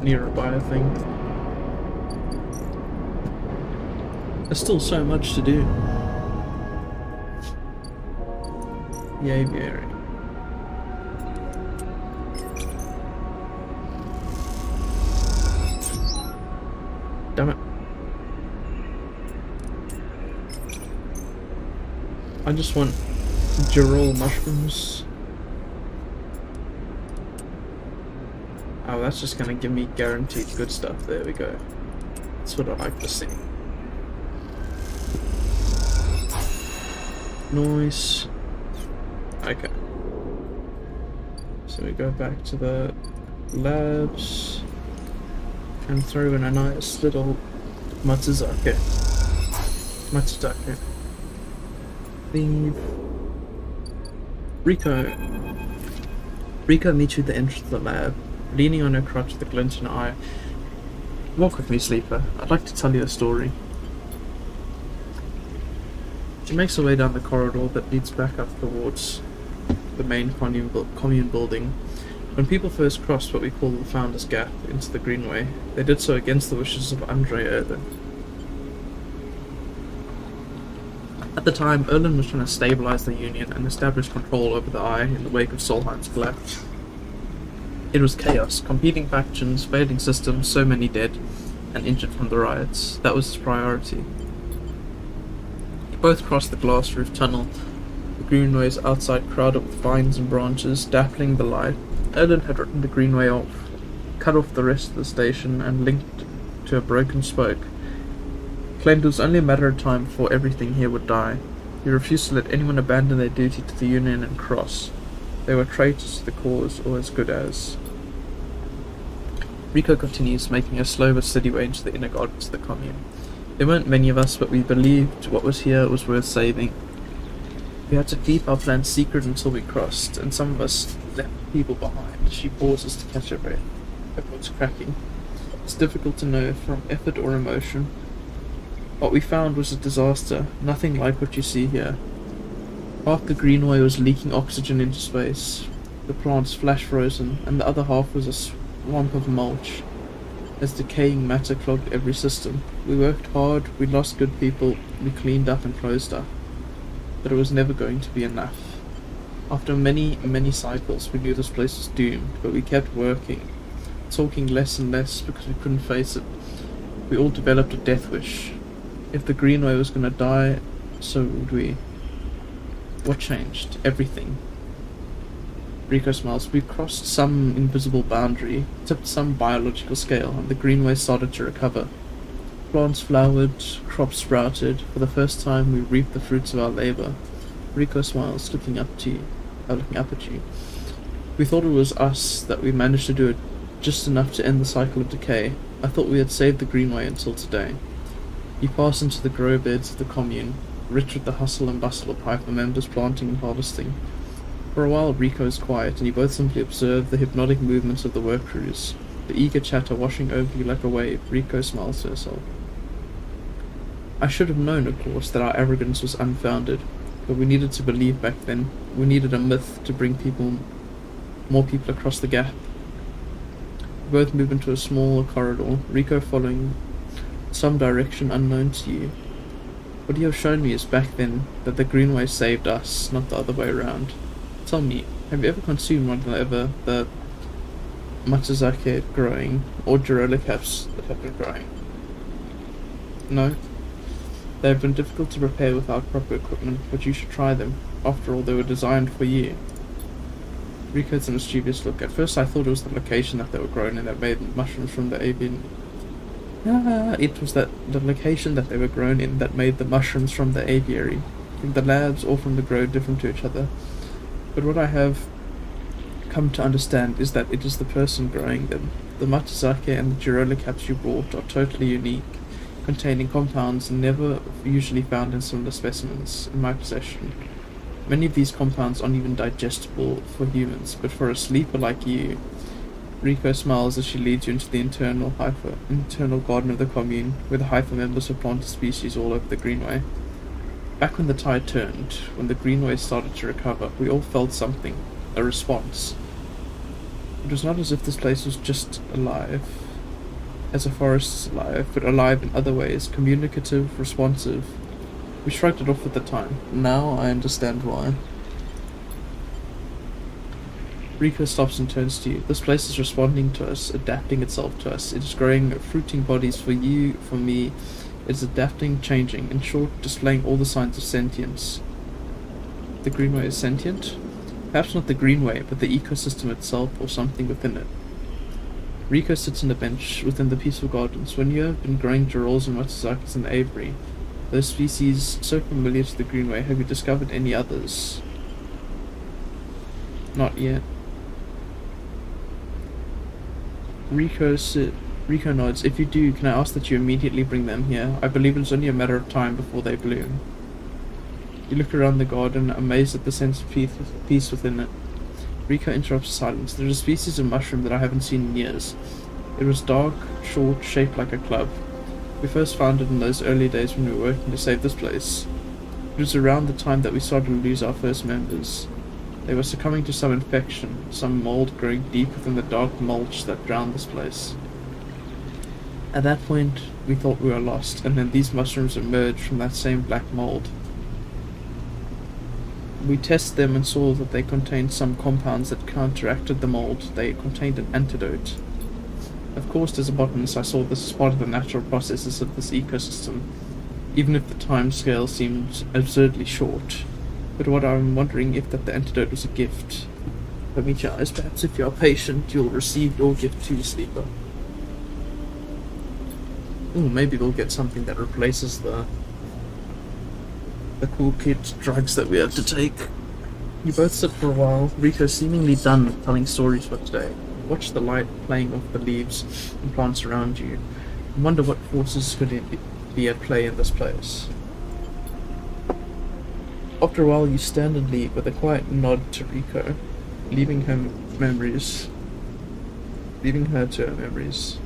Nearby, I think. There's still so much to do. The aviary. Damn it. I just want Girol mushrooms. Oh, that's just gonna give me guaranteed good stuff. There we go. That's what I like to see. Nice. Okay. So we go back to the labs and throw in a nice little Matsuzake. Leave. Riko meets you at the entrance of the lab, leaning on her crutch with a glint in her eye. Walk with me, Sleeper. I'd like to tell you a story. She makes her way down the corridor that leads back up towards the main commune building. When people first crossed what we call the Founder's Gap into the Greenway, they did so against the wishes of Andre Erlen. At the time, Erlen was trying to stabilize the Union and establish control over the Eye in the wake of Solheim's collapse. It was chaos, competing factions, failing systems, so many dead and injured from the riots. That was his priority. They both crossed the glass roof tunnel, the Greenway's outside crowded with vines and branches, dappling the light. Erlen had written the Greenway off, cut off the rest of the station, and linked to a broken spoke. Claimed it was only a matter of time before everything here would die. He refused to let anyone abandon their duty to the Union and cross. They were traitors to the cause, or as good as. Riko continues, making a slow but steady way into the inner gardens of the commune. There weren't many of us, but we believed what was here was worth saving. We had to keep our plans secret until we crossed, and some of us left people behind. She pauses to catch her breath. Her voice cracking. It's difficult to know from effort or emotion. What we found was a disaster, nothing like what you see here. Half the Greenway was leaking oxygen into space, the plants flash frozen, and the other half was a swamp of mulch, as decaying matter clogged every system. We worked hard, we lost good people, we cleaned up and closed up. But it was never going to be enough. After many, many cycles, we knew this place was doomed, but we kept working, talking less and less because we couldn't face it. We all developed a death wish. If the Greenway was gonna die, so would we. What changed? Everything. Rico smiles. We crossed some invisible boundary, tipped some biological scale, and the greenway started to recover. Plants flowered, crops sprouted. For the first time, we reaped the fruits of our labor. Rico smiles, looking up at you. We thought it was us, that we managed to do it just enough to end the cycle of decay. I thought we had saved the greenway until today. You pass into the grow beds of the commune, rich with the hustle and bustle of hyper members planting and harvesting. For a while Rico is quiet, and you both simply observe the hypnotic movements of the work crews, the eager chatter washing over you like a wave. Rico smiles to herself. I should have known, of course, that our arrogance was unfounded, but we needed to believe back then. We needed a myth to bring more people across the gap. We both move into a smaller corridor, Rico following some direction unknown to you. What you have shown me is back then that the greenway saved us, not the other way around. Tell me, have you ever consumed whatever the Matsuzake growing, or Girola caps that have been growing? No? They have been difficult to prepare without proper equipment, but you should try them. After all, they were designed for you. Rico has a mischievous look. At first I thought it was the location that they were grown in that made mushrooms from the avian... it was the location that they were grown in that made the mushrooms from the aviary. From the labs or from the grow different to each other. But what I have come to understand is that it is the person growing them. The Matsuzake and the Girola caps you brought are totally unique, containing compounds never usually found in similar specimens in my possession. Many of these compounds aren't even digestible for humans, but for a sleeper like you... Rico smiles as she leads you into the internal garden of the commune, where the hyper members have planted species all over the greenway. Back when the tide turned, when the greenway started to recover, we all felt something, a response. It was not as if this place was just alive, as a forest is alive, but alive in other ways, communicative, responsive. We shrugged it off at the time. Now I understand why. Rico stops and turns to you. This place is responding to us, adapting itself to us. It is growing fruiting bodies for you, for me. It is adapting, changing, in short, displaying all the signs of sentience. The greenway is sentient? Perhaps not the greenway, but the ecosystem itself, or something within it. Rico sits on a bench within the peaceful gardens. When you have been growing Girols and Matsuzakis in the aviary, those species so familiar to the greenway, have you discovered any others? Not yet. Rico nods. If you do, can I ask that you immediately bring them here? I believe it's only a matter of time before they bloom. You look around the garden, amazed at the sense of peace within it. Rico interrupts silence. There is a species of mushroom that I haven't seen in years. It was dark, short, shaped like a club. We first found it in those early days when we were working to save this place. It was around the time that we started to lose our first members. They were succumbing to some infection, some mold growing deep within the dark mulch that drowned this place. At that point, we thought we were lost, and then these mushrooms emerged from that same black mold. We tested them and saw that they contained some compounds that counteracted the mold. They contained an antidote. Of course, as a botanist, I saw this as part of the natural processes of this ecosystem, even if the time scale seemed absurdly short. But what I'm wondering if that the antidote was a gift. Let me try. Perhaps if you are patient, you'll receive your gift too, sleeper. Ooh, maybe we'll get something that replaces the cool kid drugs that we have to take. You both sit for a while, Rico seemingly done with telling stories for today. Watch the light playing off the leaves and plants around you, and wonder what forces could be at play in this place. After a while you stand and leave with a quiet nod to Rico, leaving her to her memories.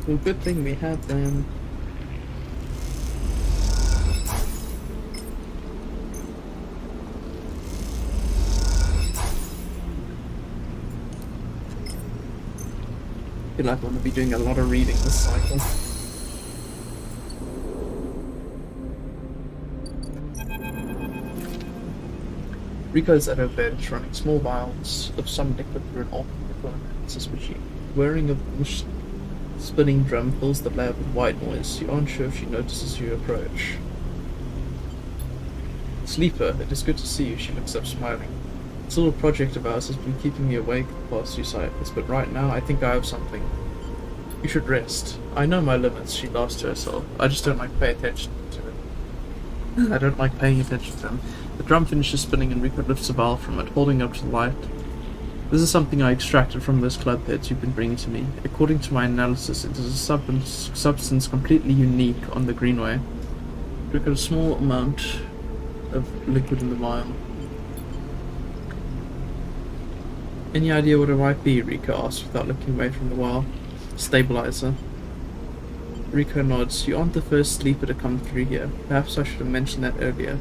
Well, good thing we had them. I feel like I'm going to be doing a lot of reading this cycle. Rika is at her bench running small vials of some liquid through an automatic machine. Whirring of the spinning drum fills the lab with white noise. You aren't sure if she notices you approach. Sleeper, it is good to see you, she looks up smiling. This little project of ours has been keeping me awake the past few cycles, but right now I think I have something. You should rest. I know my limits, she laughs to herself. I just don't like paying attention to it. I don't like paying attention to them. The drum finishes spinning and Rico lifts a vial from it, holding it up to the light. This is something I extracted from those club heads you've been bringing to me. According to my analysis, it is a substance completely unique on the Greenway. We've got a small amount of liquid in the vial. Any idea what it might be? Rico asks without looking away from the vial. Stabilizer. Rico nods. You aren't the first sleeper to come through here. Perhaps I should have mentioned that earlier.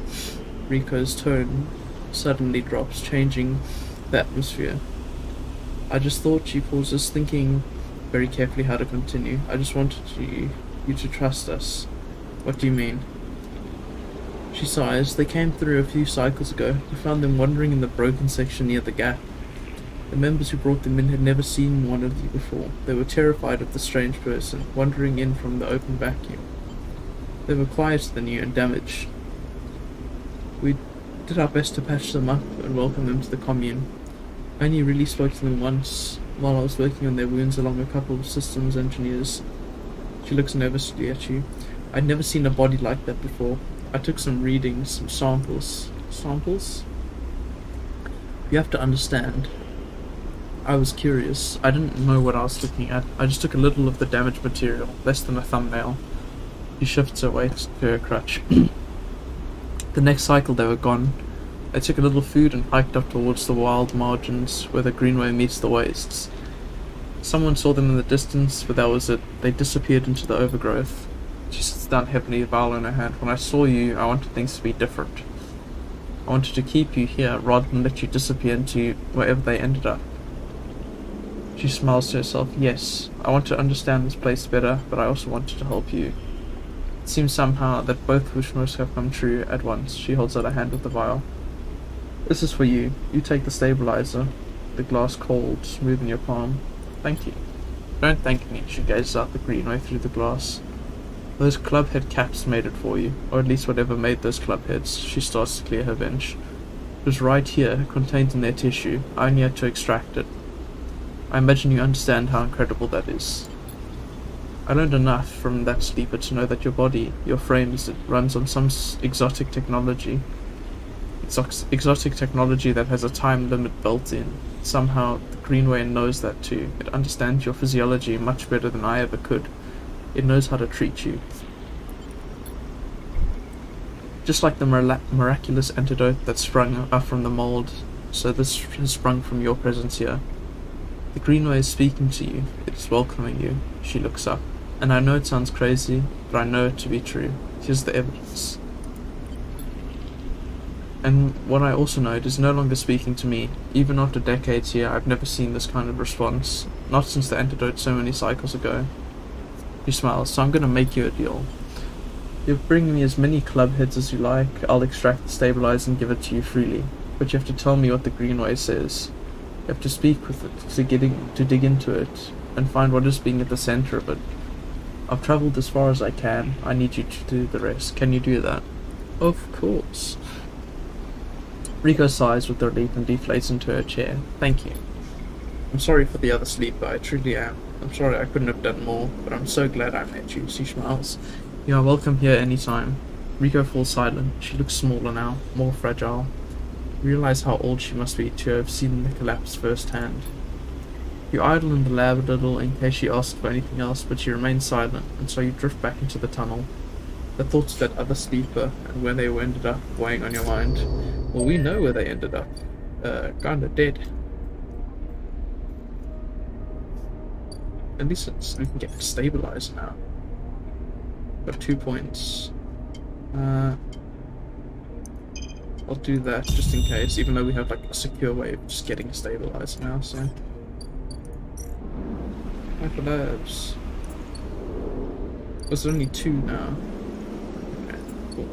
Rico's tone suddenly drops, changing the atmosphere. I just thought, she pauses, thinking very carefully how to continue. I just wanted you to trust us. What do you mean? She sighs. They came through a few cycles ago. We found them wandering in the broken section near the gap. The members who brought them in had never seen one of you before. They were terrified of the strange person, wandering in from the open vacuum. They were quieter than you and damaged. We did our best to patch them up and welcome them to the commune. I only really spoke to them once while I was working on their wounds along a couple of systems engineers. She looks nervously at you. I'd never seen a body like that before. I took some readings, some samples. Samples? You have to understand. I was curious. I didn't know what I was looking at. I just took a little of the damaged material, less than a thumbnail. She shifts her weight to her crutch. The next cycle they were gone. They took a little food and hiked up towards the wild margins where the greenway meets the wastes. Someone saw them in the distance, but that was it. They disappeared into the overgrowth. She sits down heavily, a vial in her hand. When I saw you, I wanted things to be different. I wanted to keep you here rather than let you disappear into wherever they ended up. She smiles to herself. Yes, I want to understand this place better, but I also wanted to help you. It seems somehow that both wishes have come true at once. She holds out a hand with the vial. This is for you. You take the stabilizer. The glass cold, smooth in your palm. Thank you. Don't thank me, she gazes out the greenway through the glass. Those club head caps made it for you, or at least whatever made those club heads. She starts to clear her bench. It was right here, contained in their tissue. I only had to extract it. I imagine you understand how incredible that is. I learned enough from that sleeper to know that your body, your frame, runs on some exotic technology. Exotic technology that has a time limit built in. Somehow, the Greenway knows that too. It understands your physiology much better than I ever could. It knows how to treat you. Just like the miraculous antidote that sprung up from the mold, so this has sprung from your presence here. The Greenway is speaking to you. It is welcoming you. She looks up. And I know it sounds crazy, but I know it to be true. Here's the evidence. And what I also know, it is no longer speaking to me. Even after decades here, I've never seen this kind of response. Not since the antidote so many cycles ago. She smiles. So I'm gonna make you a deal. You bring me as many club heads as you like. I'll extract the stabilizer and give it to you freely. But you have to tell me what the Greenway says. You have to speak with it, to dig into it, and find what is being at the center of it. I've travelled as far as I can. I need you to do the rest. Can you do that? Of course. Rico sighs with relief and deflates into her chair. Thank you. I'm sorry for the other sleeper, I truly am. I'm sorry I couldn't have done more, but I'm so glad I met you. She smiles. You are welcome here anytime. Rico falls silent. She looks smaller now, more fragile. You realize how old she must be to have seen the collapse firsthand. You idle in the lab a little in case she asks for anything else, but she remains silent, and so you drift back into the tunnel. The thoughts of that other sleeper and where they ended up weighing on your mind. Well, we know where they ended up. Kinda dead. At least we can get stabilized now. Got 2 points. I'll do that just in case, even though we have like a secure way of just getting stabilized now, so. Hyper labs. There's only 2 now. Okay, cool.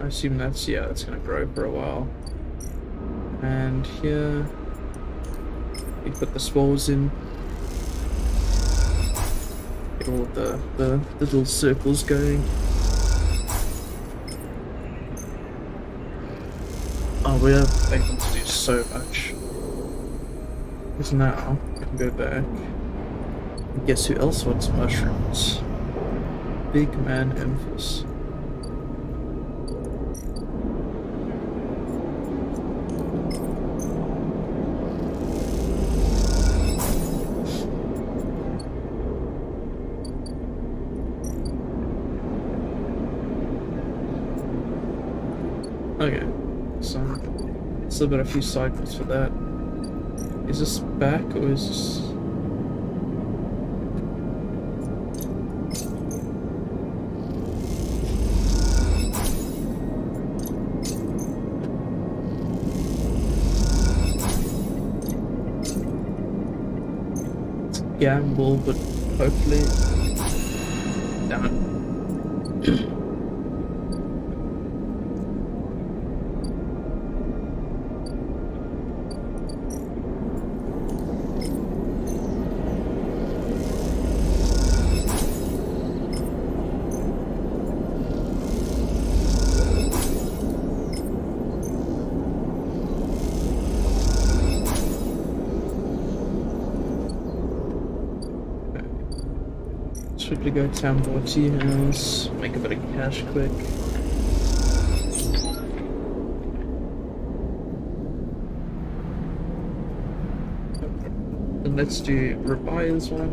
I assume that's, yeah, that's gonna grow for a while. And here, we put the spores in. Get all of the little circles going. Oh, we're able to do so much. Because now, I can go back. And guess who else wants mushrooms? Big man Emphas. Okay, so still got a few cycles for that. Is this back or is this... It's a gamble, but hopefully... Damn it. Quickly go to Tambor Tea House, make a bit of cash quick. And let's do Rabia's one.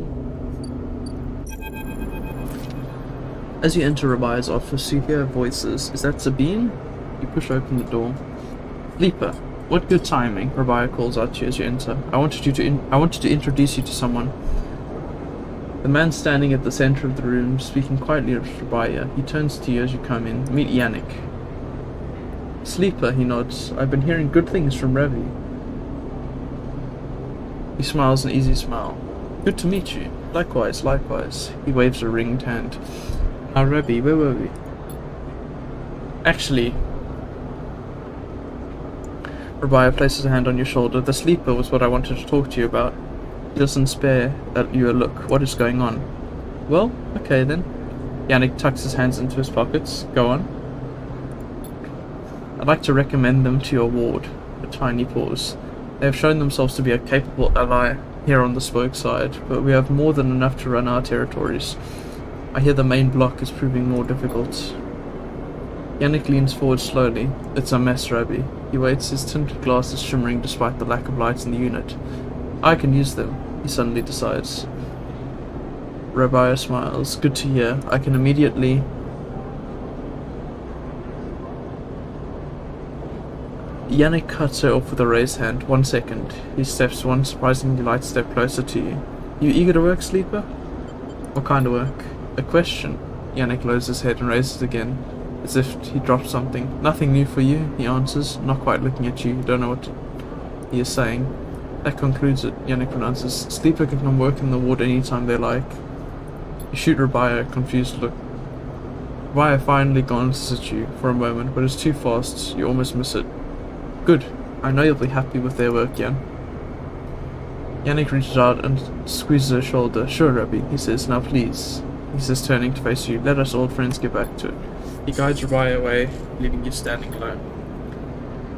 As you enter Rabia's office, you hear voices. Is that Sabine? You push open the door. Sleeper, what good timing, Rabia calls out to you as you enter. I wanted to introduce you to someone. The man standing at the center of the room, speaking quietly to Rabia. He turns to you as you come in. Meet Yannick. Sleeper, he nods. I've been hearing good things from Ravi. He smiles an easy smile. Good to meet you. Likewise, likewise. He waves a ringed hand. Now, Ravi, where were we? Actually... Rabia places a hand on your shoulder. The sleeper was what I wanted to talk to you about. He doesn't spare you a look. What is going on? Well, okay then. Yannick tucks his hands into his pockets. Go on. I'd like to recommend them to your ward. A tiny pause. They have shown themselves to be a capable ally here on the spoke side, but we have more than enough to run our territories. I hear the main block is proving more difficult. Yannick leans forward slowly. It's a mess, Rabbi. He waits, his tinted glasses shimmering despite the lack of light in the unit. I can use them, he suddenly decides. Rabbi smiles. Good to hear. I can immediately... Yannick cuts her off with a raised hand. 1 second. He steps one surprisingly light step closer to you. You eager to work, Sleeper? What kind of work? A question. Yannick lowers his head and raises it again, as if he dropped something. Nothing new for you, he answers, not quite looking at you. Don't know what he is saying. That concludes it, Yannick pronounces. Sleeper can come work in the ward anytime they like. You shoot Rabia a confused look. Rabia finally glances at you for a moment, but it's too fast, you almost miss it. Good. I know you'll be happy with their work, Jan. Yannick reaches out and squeezes her shoulder. Sure, Rabbi, he says. Now please. He says, turning to face you. Let us old friends get back to it. He guides Rabia away, leaving you standing alone.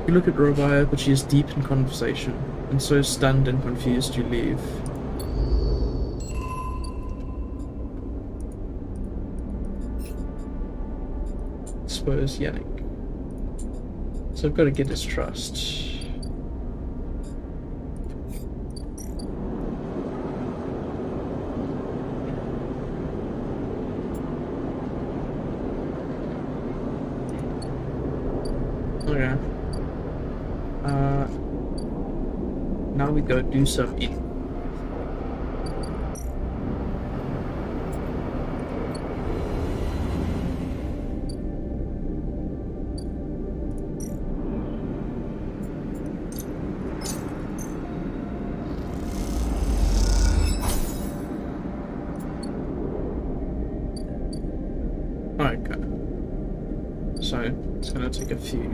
You look at Rabia, but she is deep in conversation, and so stunned and confused you leave. Suppose Yannick. So I've got to get his trust. Okay. Now we go do some eating. so it's gonna take a few.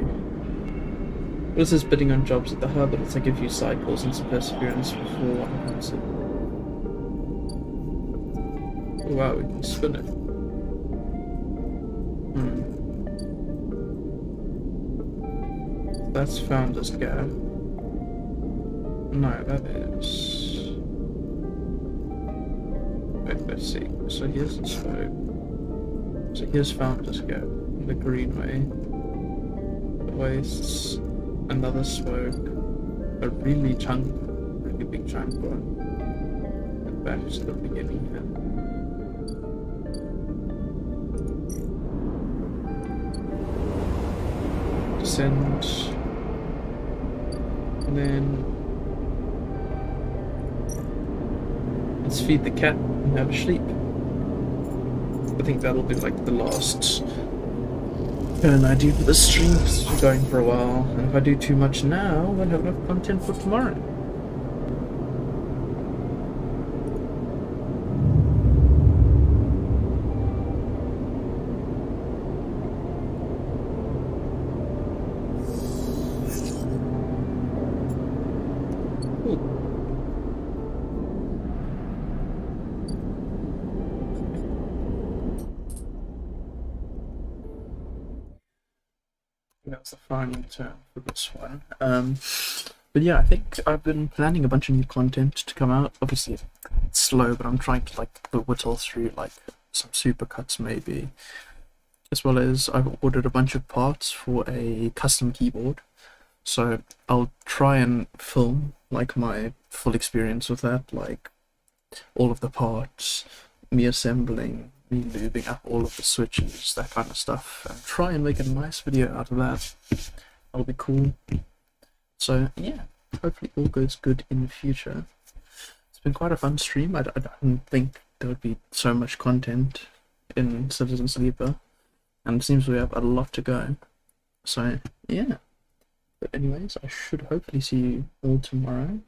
This is bidding on jobs at the hub, but it'll take a few cycles and some perseverance before one comes in. Oh, wow, we can spin it. That's Founder's Gap. No, that is... Wait, let's see. So here's the slope. So here's Founder's Gap, the greenway. The wastes, another smoke, a really big chunk one. And back to the beginning here. Descend. And then let's feed the cat and have a sleep. I think that'll be like the last turn I do for the stream, because we're going for a while. And if I do too much now, I won't have enough content for tomorrow. That's the final turn for this one. But yeah, I think I've been planning a bunch of new content to come out. Obviously, it's slow, but I'm trying to like whittle through like some supercuts maybe, as well as I've ordered a bunch of parts for a custom keyboard. So I'll try and film like my full experience with that, like all of the parts, me assembling, me lubing up all of the switches, that kind of stuff, and try and make a nice video out of that. That'll be cool. So yeah, hopefully all goes good in the future. It's been quite a fun stream. I didn't think there would be so much content in Citizen Sleeper, and it seems we have a lot to go. So yeah. But anyways, I should hopefully see you all tomorrow.